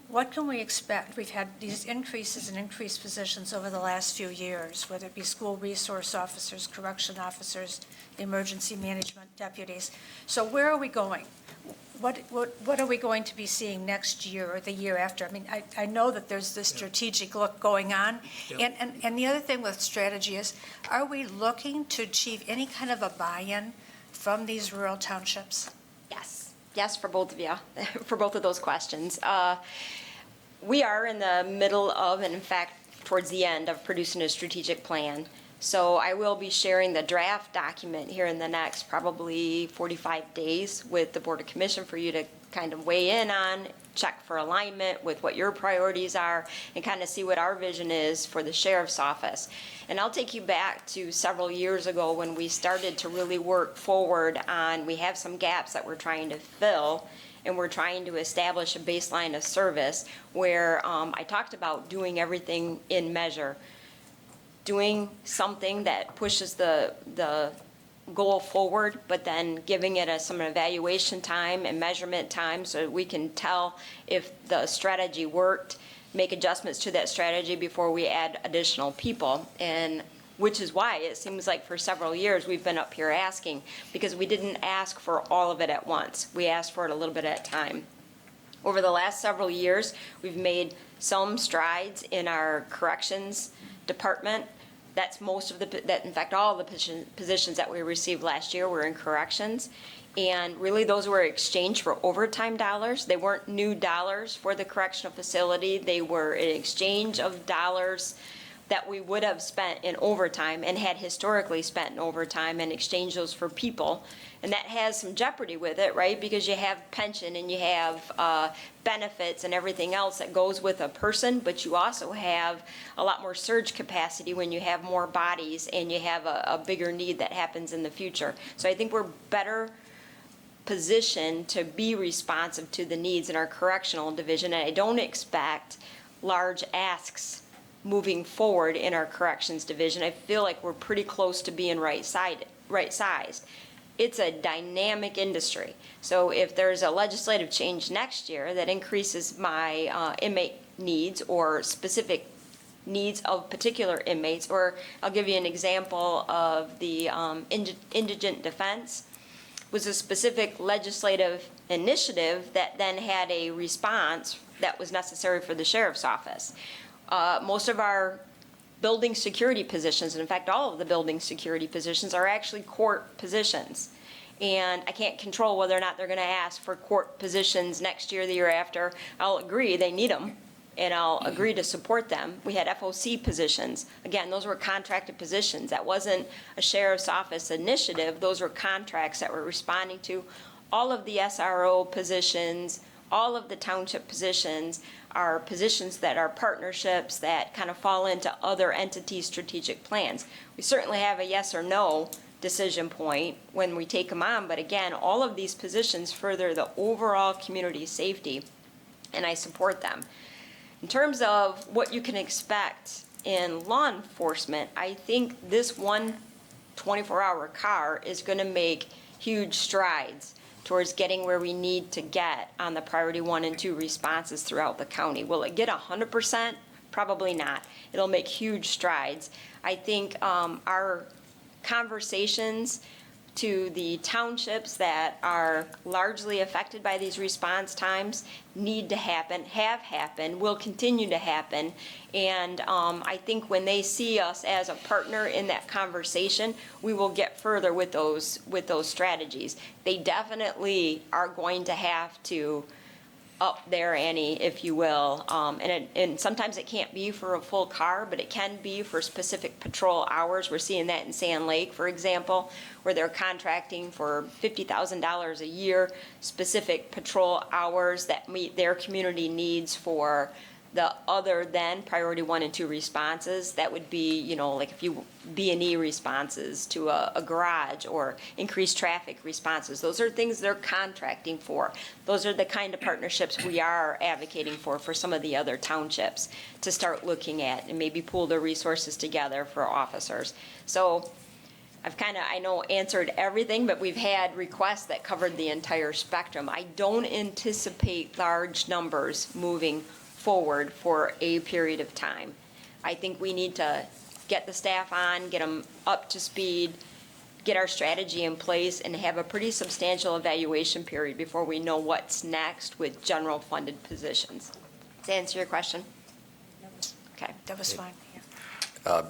Speaker 13: what can we expect? We've had these increases in increased positions over the last few years, whether it be school resource officers, correction officers, emergency management deputies. So where are we going? What are we going to be seeing next year or the year after? I mean, I know that there's this strategic look going on.
Speaker 6: Yep.
Speaker 13: And the other thing with strategy is, are we looking to achieve any kind of a buy-in from these rural townships?
Speaker 12: Yes, for both of you, for both of those questions. We are in the middle of, and in fact, towards the end of producing a strategic plan. So I will be sharing the draft document here in the next probably 45 days with the Board of Commission for you to kind of weigh in on, check for alignment with what your priorities are, and kind of see what our vision is for the sheriff's office. And I'll take you back to several years ago when we started to really work forward on, we have some gaps that we're trying to fill, and we're trying to establish a baseline of service where I talked about doing everything in measure, doing something that pushes the goal forward, but then giving it some evaluation time and measurement time so we can tell if the strategy worked, make adjustments to that strategy before we add additional people. And which is why it seems like for several years we've been up here asking, because we didn't ask for all of it at once. We asked for it a little bit at a time. Over the last several years, we've made some strides in our corrections department. That's most of in fact, all of the positions that we received last year were in corrections. And really, those were exchanged for overtime dollars. They weren't new dollars for the correctional facility. They were an exchange of dollars that we would have spent in overtime and had historically spent in overtime, and exchange those for people. And that has some jeopardy with it, right? Because you have pension and you have benefits and everything else that goes with a person, but you also have a lot more surge capacity when you have more bodies and you have a bigger need that happens in the future. So I think we're better positioned to be responsive to the needs in our correctional division, and I don't expect large asks moving forward in our corrections division. I feel like we're pretty close to being right-sized. It's a dynamic industry. So if there's a legislative change next year that increases my inmate needs or specific needs of particular inmates, or I'll give you an example of the indigent defense, was a specific legislative initiative that then had a response that was necessary for the sheriff's office. Most of our building security positions, and in fact, all of the building security positions are actually court positions. And I can't control whether or not they're going to ask for court positions next year, the year after. I'll agree they need them, and I'll agree to support them. We had FOC positions. Again, those were contracted positions. That wasn't a sheriff's office initiative. Those were contracts that we're responding to. All of the SRO positions, all of the township positions are positions that are partnerships that kind of fall into other entities' strategic plans. We certainly have a yes or no decision point when we take them on. But again, all of these positions further the overall community safety, and I support them. In terms of what you can expect in law enforcement, I think this one 24-hour car is going to make huge strides towards getting where we need to get on the priority 1 and 2 responses throughout the county. Will it get 100%? Probably not. It'll make huge strides. I think our conversations to the townships that are largely affected by these response times need to happen, have happened, will continue to happen. And I think when they see us as a partner in that conversation, we will get further with those strategies. They definitely are going to have to up their ante, if you will. And sometimes it can't be for a full car, but it can be for specific patrol hours. We're seeing that in Sand Lake, for example, where they're contracting for $50,000 a year, specific patrol hours that meet their community needs for the other than priority 1 and 2 responses. That would be, you know, like if you B&E responses to a garage or increased traffic responses. Those are things they're contracting for. Those are the kind of partnerships we are advocating for some of the other townships to start looking at and maybe pool their resources together for officers. So I've kind of, I know, answered everything, but we've had requests that covered the entire spectrum. I don't anticipate large numbers moving forward for a period of time. I think we need to get the staff on, get them up to speed, get our strategy in place, and have a pretty substantial evaluation period before we know what's next with general funded positions. Does that answer your question? Okay.
Speaker 13: That was fine.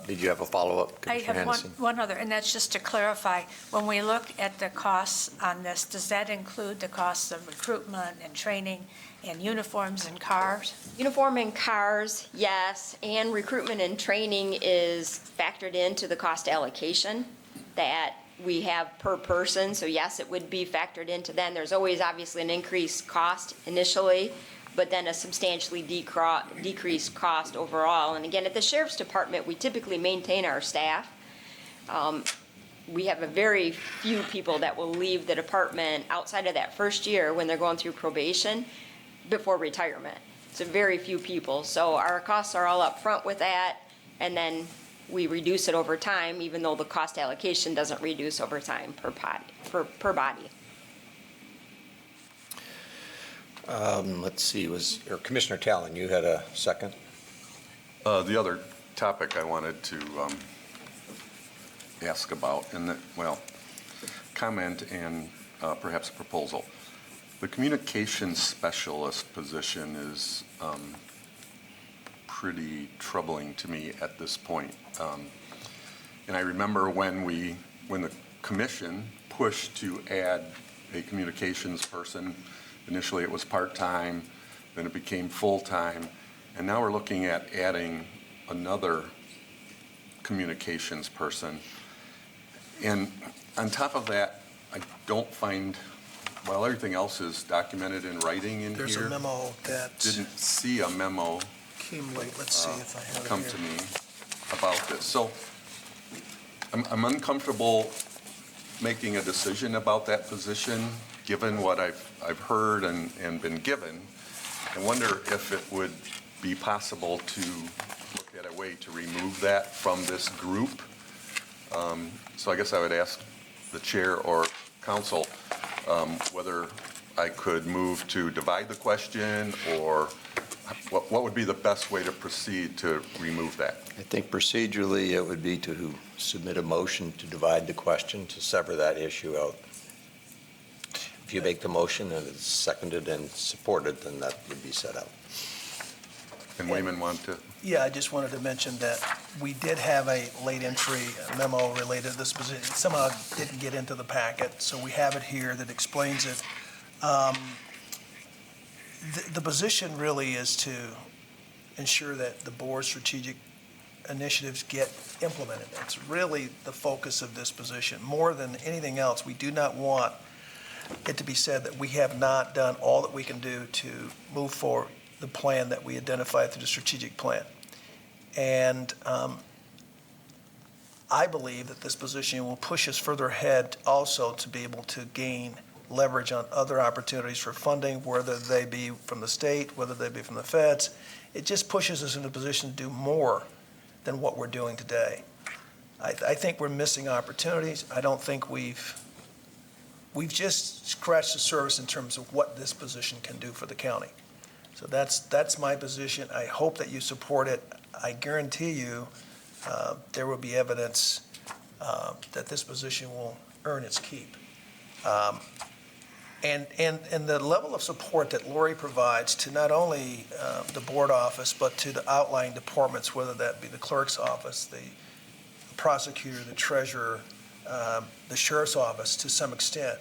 Speaker 1: Did you have a follow-up,
Speaker 13: I
Speaker 1: Commissioner
Speaker 13: have
Speaker 1: Hennessy?
Speaker 13: one other, and that's just to clarify, when we look at the costs on this, does that include the costs of recruitment and training and uniforms and cars?
Speaker 12: Uniform and cars, yes, and recruitment and training is factored into the cost allocation that we have per person. So yes, it would be factored into then. There's always obviously an increased cost initially, but then a substantially decreased cost overall. And again, at the Sheriff's Department, we typically maintain our staff. We have a very few people that will leave the department outside of that first year when they're going through probation before retirement. So very few people. So our costs are all up front with that, and then we reduce it over time, even though the cost allocation doesn't reduce over time per body.
Speaker 1: Let's see, Commissioner Talon, you had a second?
Speaker 5: The other topic I wanted to ask about, comment and perhaps a proposal. The communications specialist position is pretty troubling to me at this point. And I remember when the commission pushed to add a communications person. Initially, it was part-time, then it became full-time, and now we're looking at adding another communications person. And on top of that, I don't find, while everything else is documented in writing in here.
Speaker 6: There's a memo that
Speaker 5: Didn't see a memo
Speaker 6: came late. Let's see if I have it
Speaker 5: come
Speaker 6: here.
Speaker 5: to me about this. So I'm uncomfortable making a decision about that position, given what I've heard and been given. I wonder if it would be possible to look at a way to remove that from this group. So I guess I would ask the chair or council whether I could move to divide the question, or what would be the best way to proceed to remove that?
Speaker 1: I think procedurally, it would be to submit a motion to divide the question, to sever that issue out. If you make the motion and it's seconded and supported, then that would be set out.
Speaker 5: And Wayman want to?
Speaker 6: Yeah, I just wanted to mention that we did have a late entry memo related to this position. Somehow it didn't get into the packet, so we have it here that explains it. The position really is to ensure that the board's strategic initiatives get implemented. It's really the focus of this position. More than anything else, we do not want it to be said that we have not done all that we can do to move forward the plan that we identified through the strategic plan. And I believe that this position will push us further ahead also to be able to gain leverage on other opportunities for funding, whether they be from the state, whether they be from the feds. It just pushes us in a position to do more than what we're doing today. I think we're missing opportunities. I don't think we've just scratched the surface in terms of what this position can do for the county. So that's my position. I hope that you support it. I guarantee you there will be evidence that this position will earn its keep. And the level of support that Lori provides to not only the board office, but to the outlying departments, whether that be the clerk's office, the prosecutor, the treasurer, the sheriff's office to some extent,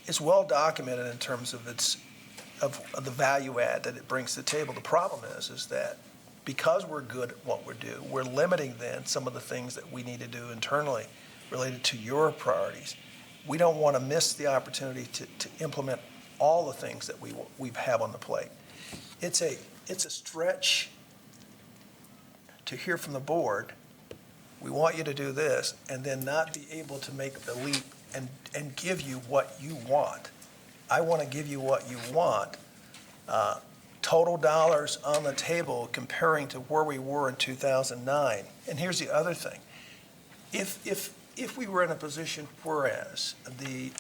Speaker 6: is well documented in terms of the value add that it brings to the table. The problem is that because we're good at what we do, we're limiting then some of the things that we need to do internally related to your priorities. We don't want to miss the opportunity to implement all the things that we have on the plate. It's a stretch to hear from the board, we want you to do this, and then not be able to make the leap and give you what you want. I want to give you what you want. Total dollars on the table comparing to where we were in 2009. And here's the other thing. If we were in a position whereas the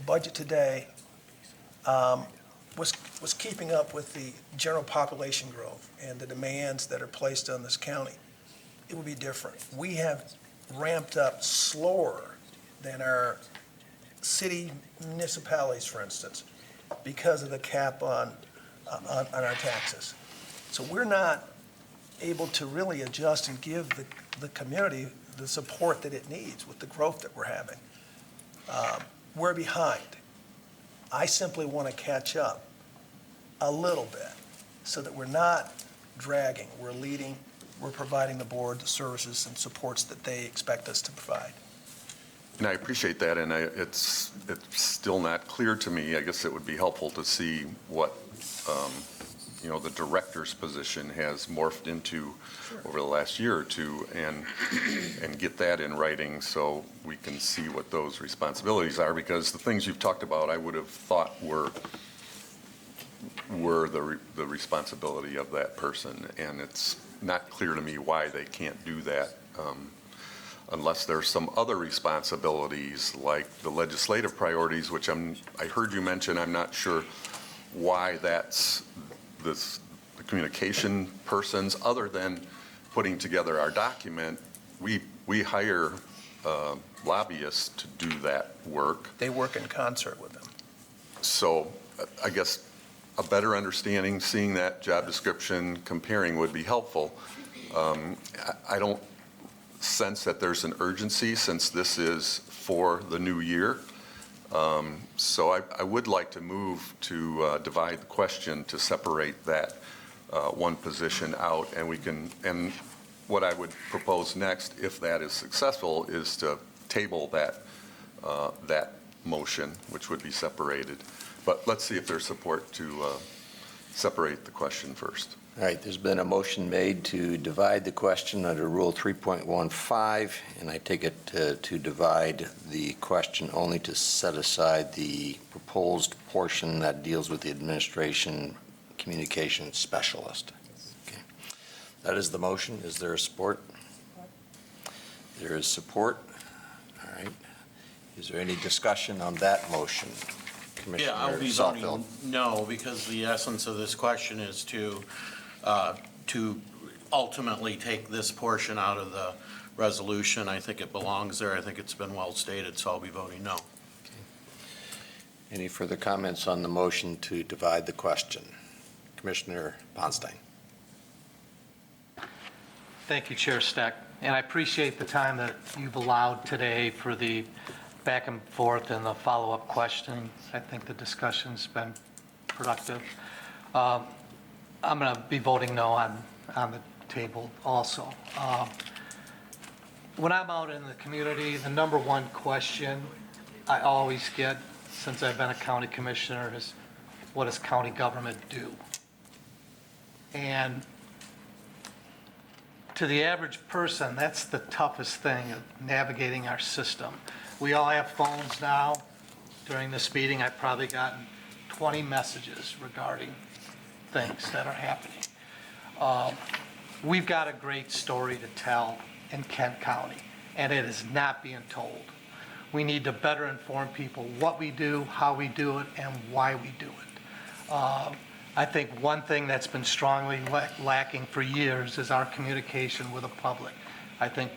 Speaker 6: budget today was keeping up with the general population growth and the demands that are placed on this county, it would be different. We have ramped up slower than our city municipalities, for instance, because of the cap on our taxes. So we're not able to really adjust and give the community the support that it needs with the growth that we're having. We're behind. I simply want to catch up a little bit so that we're not dragging, we're leading, we're providing the board the services and supports that they expect us to provide.
Speaker 5: And I appreciate that, and it's still not clear to me. I guess it would be helpful to see what, the director's position has morphed into over the last year or two, and get that in writing so we can see what those responsibilities are, because the things you've talked about, I would have thought were the responsibility of that person, and it's not clear to me why they can't do that. Unless there's some other responsibilities like the legislative priorities, which I heard you mention. I'm not sure why that's the communication persons, other than putting together our document. We hire lobbyists to do that work.
Speaker 6: They work in concert with them.
Speaker 5: So I guess a better understanding, seeing that job description, comparing would be helpful. I don't sense that there's an urgency since this is for the new year. So I would like to move to divide the question to separate that one position out, and what I would propose next, if that is successful, is to table that motion, which would be separated. But let's see if there's support to separate the question first.
Speaker 1: All right, there's been a motion made to divide the question under Rule 3.15, and I take it to divide the question only to set aside the proposed portion that deals with the administration communications specialist. Okay. That is the motion. Is there a support? There is support. All right. Is there any discussion on that motion?
Speaker 11: Yeah, I'll be
Speaker 1: Commissioner
Speaker 11: voting no, because the essence of this question is to ultimately take this portion out of the resolution. I think it belongs there. I think it's been well stated, so I'll be voting no.
Speaker 1: Any further comments on the motion to divide the question? Commissioner Ponstein.
Speaker 17: Thank you, Chair Steck. And I appreciate the time that you've allowed today for the back and forth and the follow-up questions. I think the discussion's been productive. I'm going to be voting no on the table also. When I'm out in the community, the number one question I always get since I've been a county commissioner is, what does county government do? And to the average person, that's the toughest thing of navigating our system. We all have phones now. During this meeting, I've probably gotten 20 messages regarding things that are happening. We've got a great story to tell in Kent County, and it is not being told. We need to better inform people what we do, how we do it, and why we do it. I think one thing that's been strongly lacking for years is our communication with the public. I think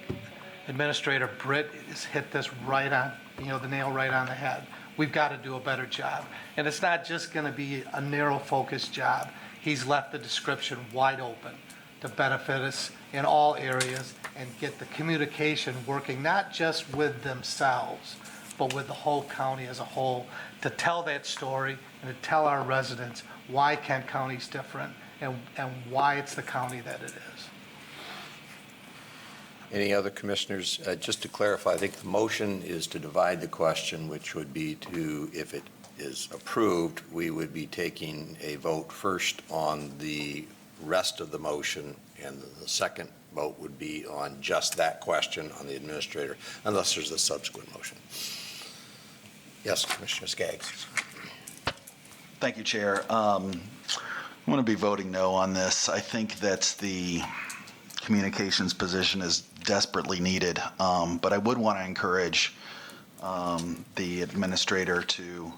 Speaker 17: Administrator Britt has hit this right on, the nail right on the head. We've got to do a better job. And it's not just going to be a narrow focused job. He's left the description wide open to benefit us in all areas and get the communication working, not just with themselves, but with the whole county as a whole, to tell that story and to tell our residents why Kent County's different and why it's the county that it is.
Speaker 1: Any other commissioners? Just to clarify, I think the motion is to divide the question, which would be to, if it is approved, we would be taking a vote first on the rest of the motion, and the second vote would be on just that question on the administrator, unless there's a subsequent motion. Yes, Commissioner Skaggs.
Speaker 4: Thank you, Chair. I'm going to be voting no on this. I think that the communications position is desperately needed, but I would want to encourage the administrator to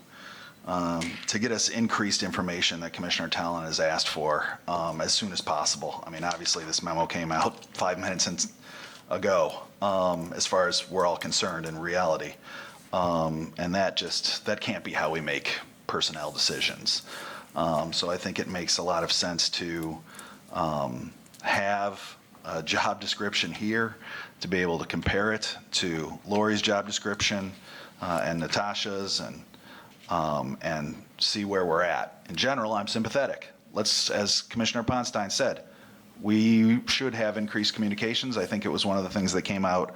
Speaker 4: get us increased information that Commissioner Talon has asked for as soon as possible. I mean, obviously, this memo came out 5 minutes ago, as far as we're all concerned in reality. And that can't be how we make personnel decisions. So I think it makes a lot of sense to have a job description here, to be able to compare it to Lori's job description and Natasha's, and see where we're at. In general, I'm sympathetic. Let's, as Commissioner Ponstein said, we should have increased communications. I think it was one of the things that came out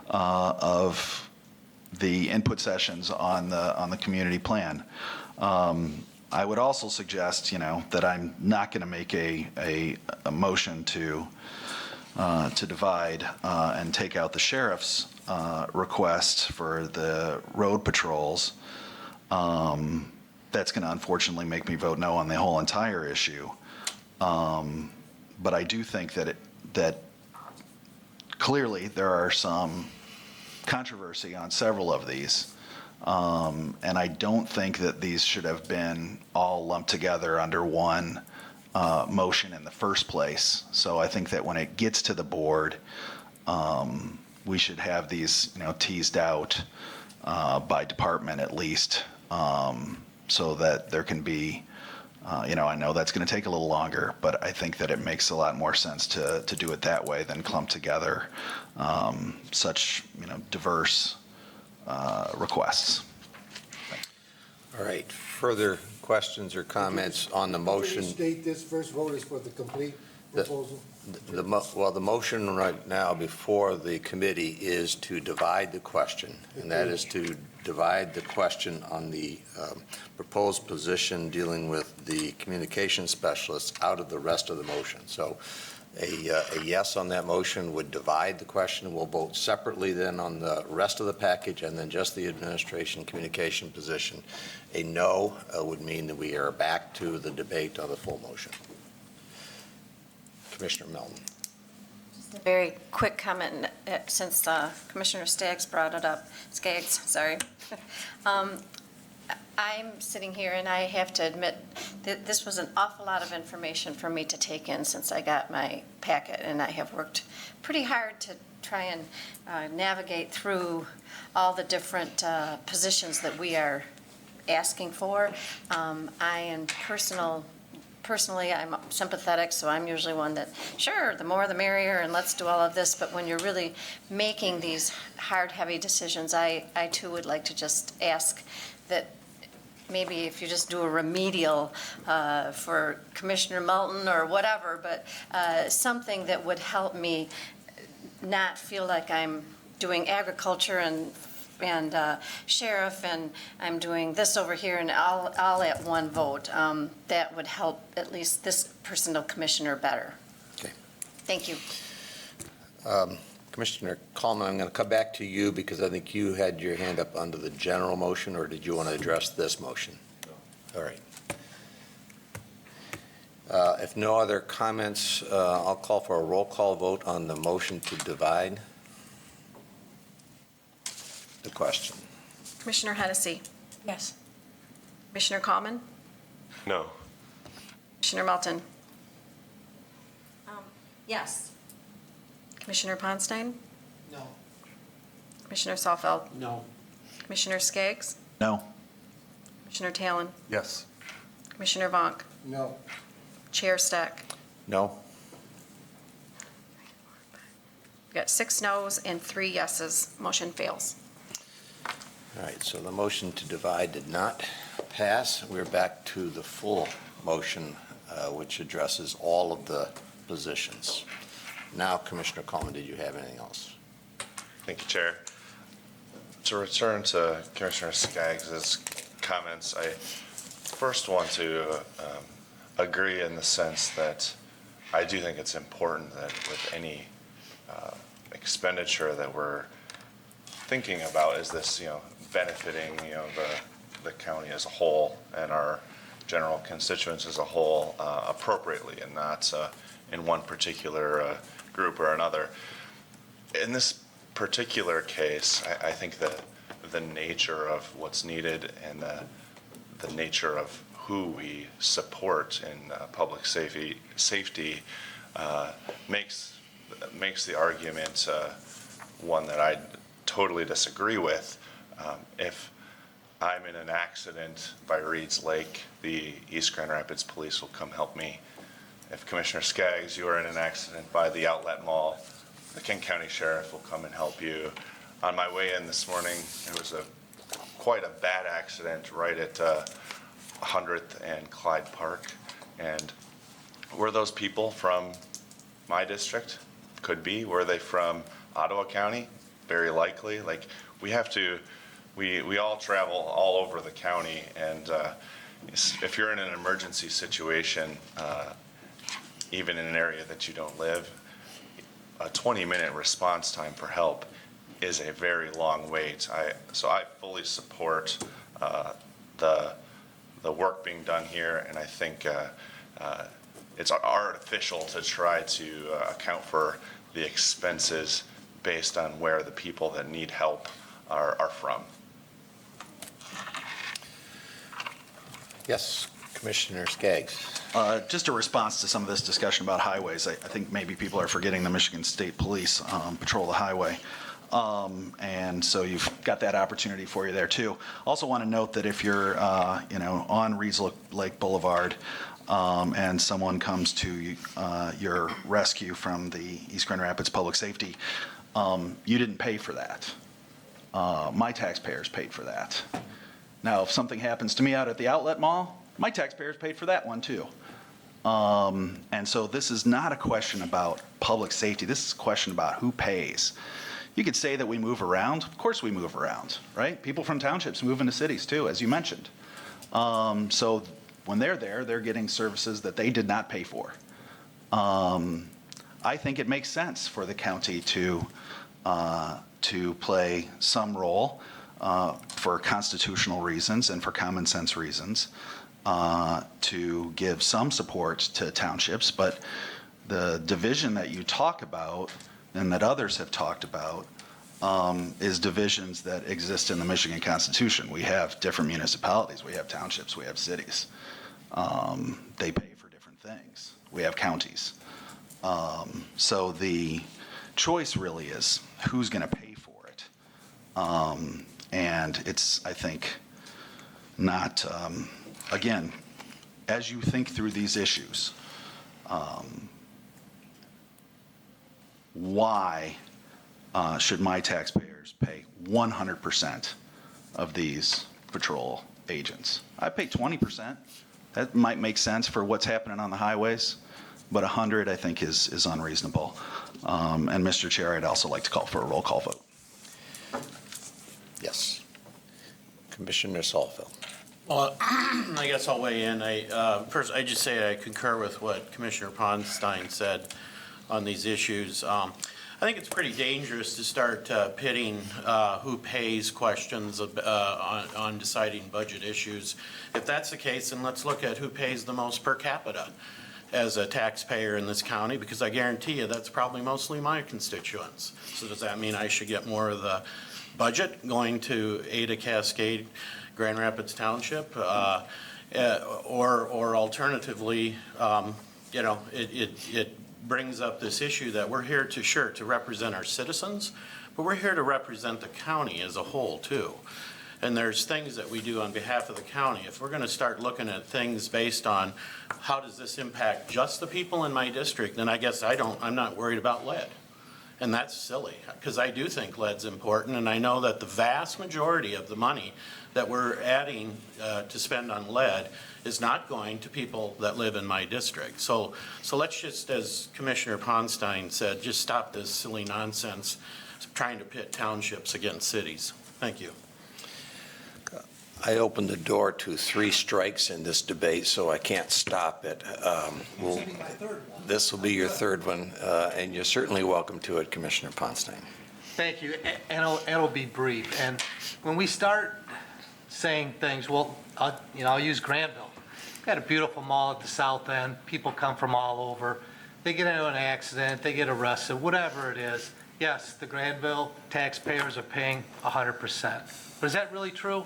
Speaker 4: of the input sessions on the community plan. I would also suggest, that I'm not going to make a motion to divide and take out the sheriff's request for the road patrols. That's going to unfortunately make me vote no on the whole entire issue. But I do think that clearly there are some controversy on several of these. And I don't think that these should have been all lumped together under one motion in the first place. So I think that when it gets to the board, we should have these, teased out by department at least, so that there can be, I know that's going to take a little longer, but I think that it makes a lot more sense to do it that way than clump together such, diverse requests.
Speaker 1: All right, further questions or comments on the motion?
Speaker 7: State this first vote is for the complete proposal?
Speaker 1: Well, the motion right now before the committee is to divide the question, and that is to divide the question on the proposed position dealing with the communication specialists out of the rest of the motion. So a yes on that motion would divide the question. We'll vote separately then on the rest of the package and then just the administration communication position. A no would mean that we are back to the debate on the full motion. Commissioner Melton.
Speaker 8: Just a very quick comment, since Commissioner Skaggs brought it up. Skaggs, sorry. I'm sitting here and I have to admit that this was an awful lot of information for me to take in since I got my packet, and I have worked pretty hard to try and navigate through all the different positions that we are asking for. Personally, I'm sympathetic, so I'm usually one that, sure, the more the merrier, and let's do all of this. But when you're really making these hard, heavy decisions, I too would like to just ask that maybe if you just do a remedial for Commissioner Melton or whatever, but something that would help me not feel like I'm doing agriculture and sheriff, and I'm doing this over here, and all at one vote. That would help at least this personal commissioner better.
Speaker 1: Okay.
Speaker 8: Thank you.
Speaker 1: Commissioner Coleman, I'm going to come back to you because I think you had your hand up under the general motion, or did you want to address this motion? No. All right. If no other comments, I'll call for a roll call vote on the motion to divide the question.
Speaker 8: Commissioner Hennessy,
Speaker 13: Yes.
Speaker 8: Commissioner Coleman,
Speaker 5: No.
Speaker 8: Commissioner Melton. Yes. Commissioner Ponstein,
Speaker 6: No.
Speaker 8: Commissioner Saalfeld,
Speaker 11: No.
Speaker 8: Commissioner Skaggs,
Speaker 4: No.
Speaker 8: Commissioner Talon,
Speaker 5: Yes.
Speaker 8: Commissioner Vonk,
Speaker 7: No.
Speaker 8: Chair Stack.
Speaker 1: No?
Speaker 8: We've got 6 noes and 3 yeses. Motion fails.
Speaker 1: All right, so the motion to divide did not pass. We're back to the full motion, which addresses all of the positions. Now, Commissioner Coleman, did you have anything else?
Speaker 3: Thank you, Chair. To return to Commissioner Skaggs' comments, I first want to agree in the sense that I do think it's important that with any expenditure that we're thinking about, is this, benefiting, the county as a whole and our general constituents as a whole appropriately, and not in one particular group or another. In this particular case, I think that the nature of what's needed and the nature of who we support in public safety makes the argument one that I totally disagree with. If I'm in an accident by Reed's Lake, the East Grand Rapids Police will come help me. If Commissioner Skaggs, you are in an accident by the Outlet Mall, the King County Sheriff will come and help you. On my way in this morning, it was quite a bad accident right at 100th and Clyde Park. And were those people from my district? Could be. Were they from Ottawa County? Very likely. Like, we have to, we all travel all over the county, and if you're in an emergency situation, even in an area that you don't live, a 20-minute response time for help is a very long wait. So I fully support the work being done here, and I think it's artificial to try to account for the expenses based on where the people that need help are from.
Speaker 1: Yes, Commissioner Skaggs.
Speaker 4: Just a response to some of this discussion about highways, I think maybe people are forgetting the Michigan State Police patrol the highway. And so you've got that opportunity for you there too. Also want to note that if you're, on Reed's Lake Boulevard, and someone comes to your rescue from the East Grand Rapids Public Safety, you didn't pay for that. My taxpayers paid for that. Now, if something happens to me out at the Outlet Mall, my taxpayers paid for that one too. And so this is not a question about public safety. This is a question about who pays. You could say that we move around. Of course we move around, right? People from townships move into cities too, as you mentioned. So when they're there, they're getting services that they did not pay for. I think it makes sense for the county to play some role for constitutional reasons and for common sense reasons to give some support to townships. But the division that you talk about and that others have talked about is divisions that exist in the Michigan Constitution. We have different municipalities, we have townships, we have cities. They pay for different things. We have counties. So the choice really is who's going to pay for it. And it's, I think, not, again, as you think through these issues, why should my taxpayers pay 100% of these patrol agents? I pay 20%. That might make sense for what's happening on the highways, but 100 I think is unreasonable. And Mr. Chair, I'd also like to call for a roll call vote.
Speaker 1: Yes. Commissioner Saalfeld.
Speaker 11: Well, I guess I'll weigh in. First, I just say I concur with what Commissioner Ponstein said on these issues. I think it's pretty dangerous to start pitting who pays questions on deciding budget issues. If that's the case, then let's look at who pays the most per capita as a taxpayer in this county, because I guarantee you that's probably mostly my constituents. So does that mean I should get more of the budget going to Ada, Cascade, Grand Rapids Township? Or alternatively, it brings up this issue that we're here to represent our citizens, but we're here to represent the county as a whole too. And there's things that we do on behalf of the county. If we're going to start looking at things based on how does this impact just the people in my district, then I guess I'm not worried about lead. And that's silly, because I do think lead's important, and I know that the vast majority of the money that we're adding to spend on lead is not going to people that live in my district. So let's just, as Commissioner Ponstein said, just stop this silly nonsense trying to pit townships against cities. Thank you.
Speaker 1: I opened the door to 3 strikes in this debate, so I can't stop it. This will be your third one, and you're certainly welcome to it, Commissioner Ponstein.
Speaker 17: Thank you, and it'll be brief. And when we start saying things, well, I'll use Granville. We've got a beautiful mall at the south end. People come from all over. They get into an accident, they get arrested, whatever it is. Yes, the Granville taxpayers are paying 100%. But is that really true?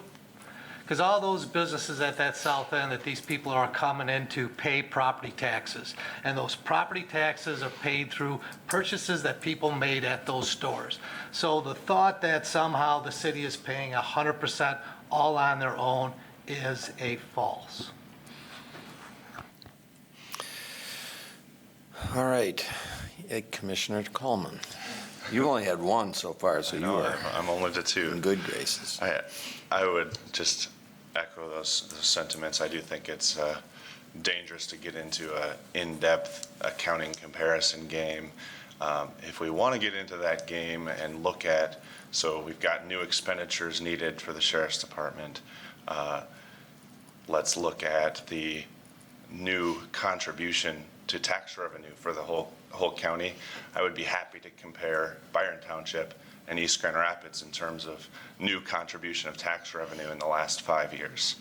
Speaker 17: Because all those businesses at that south end that these people are coming into pay property taxes. And those property taxes are paid through purchases that people made at those stores. So the thought that somehow the city is paying 100% all on their own is a false.
Speaker 1: All right, Commissioner Coleman. You only had one so far, so you are
Speaker 3: I'm only to 2.
Speaker 1: in good graces.
Speaker 3: I would just echo those sentiments. I do think it's dangerous to get into an in-depth accounting comparison game. If we want to get into that game and look at, so we've got new expenditures needed for the Sheriff's Department, let's look at the new contribution to tax revenue for the whole county. I would be happy to compare Byron Township and East Grand Rapids in terms of new contribution of tax revenue in the last 5 years.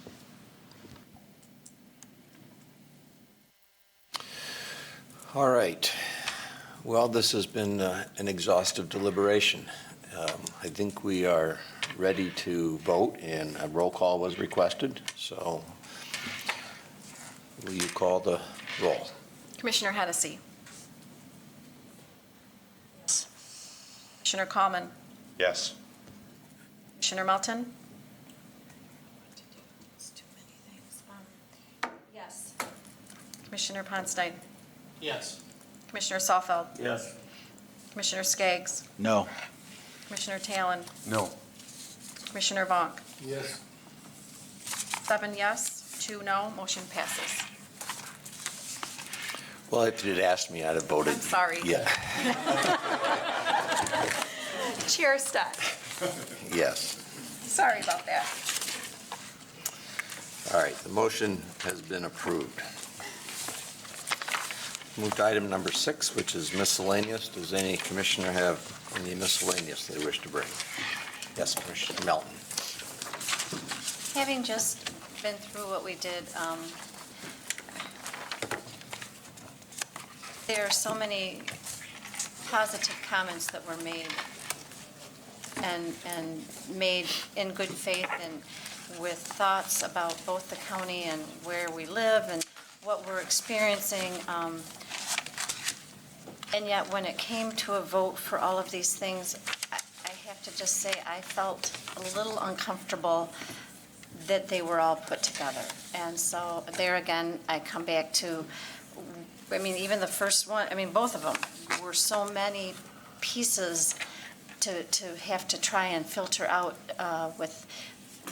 Speaker 1: All right. Well, this has been an exhaustive deliberation. I think we are ready to vote, and a roll call was requested. So will you call the roll?
Speaker 8: Commissioner Hennessy. Commissioner Coleman.
Speaker 3: Yes.
Speaker 8: Commissioner Melton. Yes. Commissioner Ponstein.
Speaker 11: Yes.
Speaker 8: Commissioner Saalfeld.
Speaker 11: Yes.
Speaker 8: Commissioner Skaggs.
Speaker 4: No.
Speaker 8: Commissioner Talon.
Speaker 5: No.
Speaker 8: Commissioner Vonk.
Speaker 7: Yes.
Speaker 8: 7 yes, 2 no, motion passes.
Speaker 1: Well, if you'd asked me, I'd have voted.
Speaker 8: I'm sorry.
Speaker 1: Yeah.
Speaker 8: Chair Stott.
Speaker 1: Yes.
Speaker 8: Sorry about that.
Speaker 1: All right, the motion has been approved. Move to item number 6, which is miscellaneous. Does any commissioner have any miscellaneous they wish to bring? Yes, Commissioner Melton.
Speaker 8: Having just been through what we did, there are so many positive comments that were made and made in good faith and with thoughts about both the county and where we live and what we're experiencing. And yet when it came to a vote for all of these things, I have to just say I felt a little uncomfortable that they were all put together. And so there again, I come back to, I mean, even the first one, I mean, both of them were so many pieces to have to try and filter out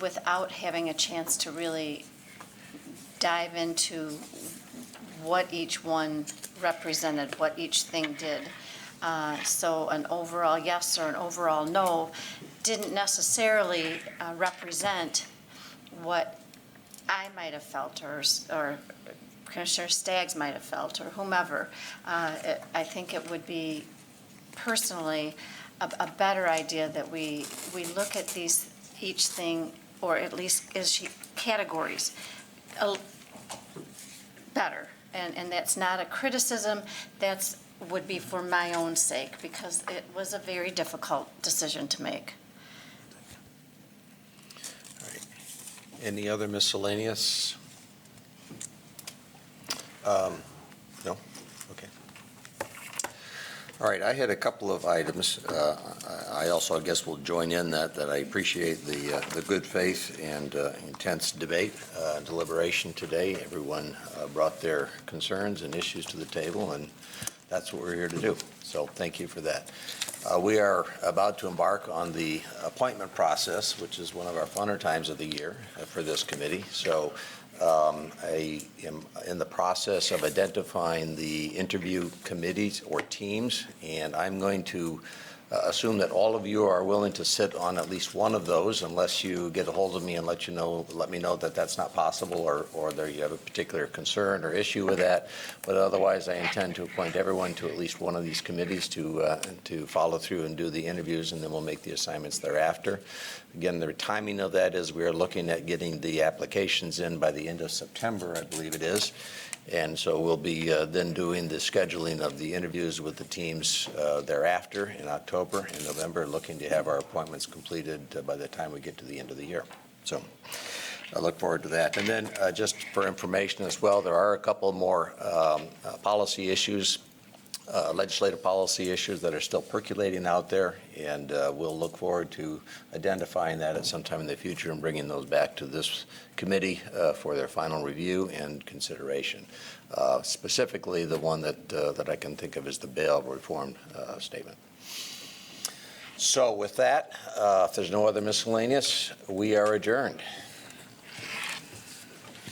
Speaker 8: without having a chance to really dive into what each one represented, what each thing did. So an overall yes or an overall no didn't necessarily represent what I might have felt or Commissioner Staggs might have felt or whomever. I think it would be personally a better idea that we look at each thing, or at least as categories, better. And that's not a criticism, would be for my own sake, because it was a very difficult decision to make.
Speaker 1: Any other miscellaneous? No? Okay. All right, I had a couple of items. I also, I guess, will join in that I appreciate the good faith and intense debate, deliberation today. Everyone brought their concerns and issues to the table, and that's what we're here to do. So thank you for that. We are about to embark on the appointment process, which is one of our funner times of the year for this committee. So I am in the process of identifying the interview committees or teams, and I'm going to assume that all of you are willing to sit on at least one of those, unless you get a hold of me and let me know that that's not possible, or that you have a particular concern or issue with that. But otherwise, I intend to appoint everyone to at least one of these committees to follow through and do the interviews, and then we'll make the assignments thereafter. Again, the timing of that is we are looking at getting the applications in by the end of September, I believe it is. And so we'll be then doing the scheduling of the interviews with the teams thereafter in October and November, looking to have our appointments completed by the time we get to the end of the year. So I look forward to that. And then just for information as well, there are a couple more policy issues, legislative policy issues that are still percolating out there, and we'll look forward to identifying that at some time in the future and bringing those back to this committee for their final review and consideration. Specifically, the one that I can think of is the bail reform statement. So with that, if there's no other miscellaneous, we are adjourned.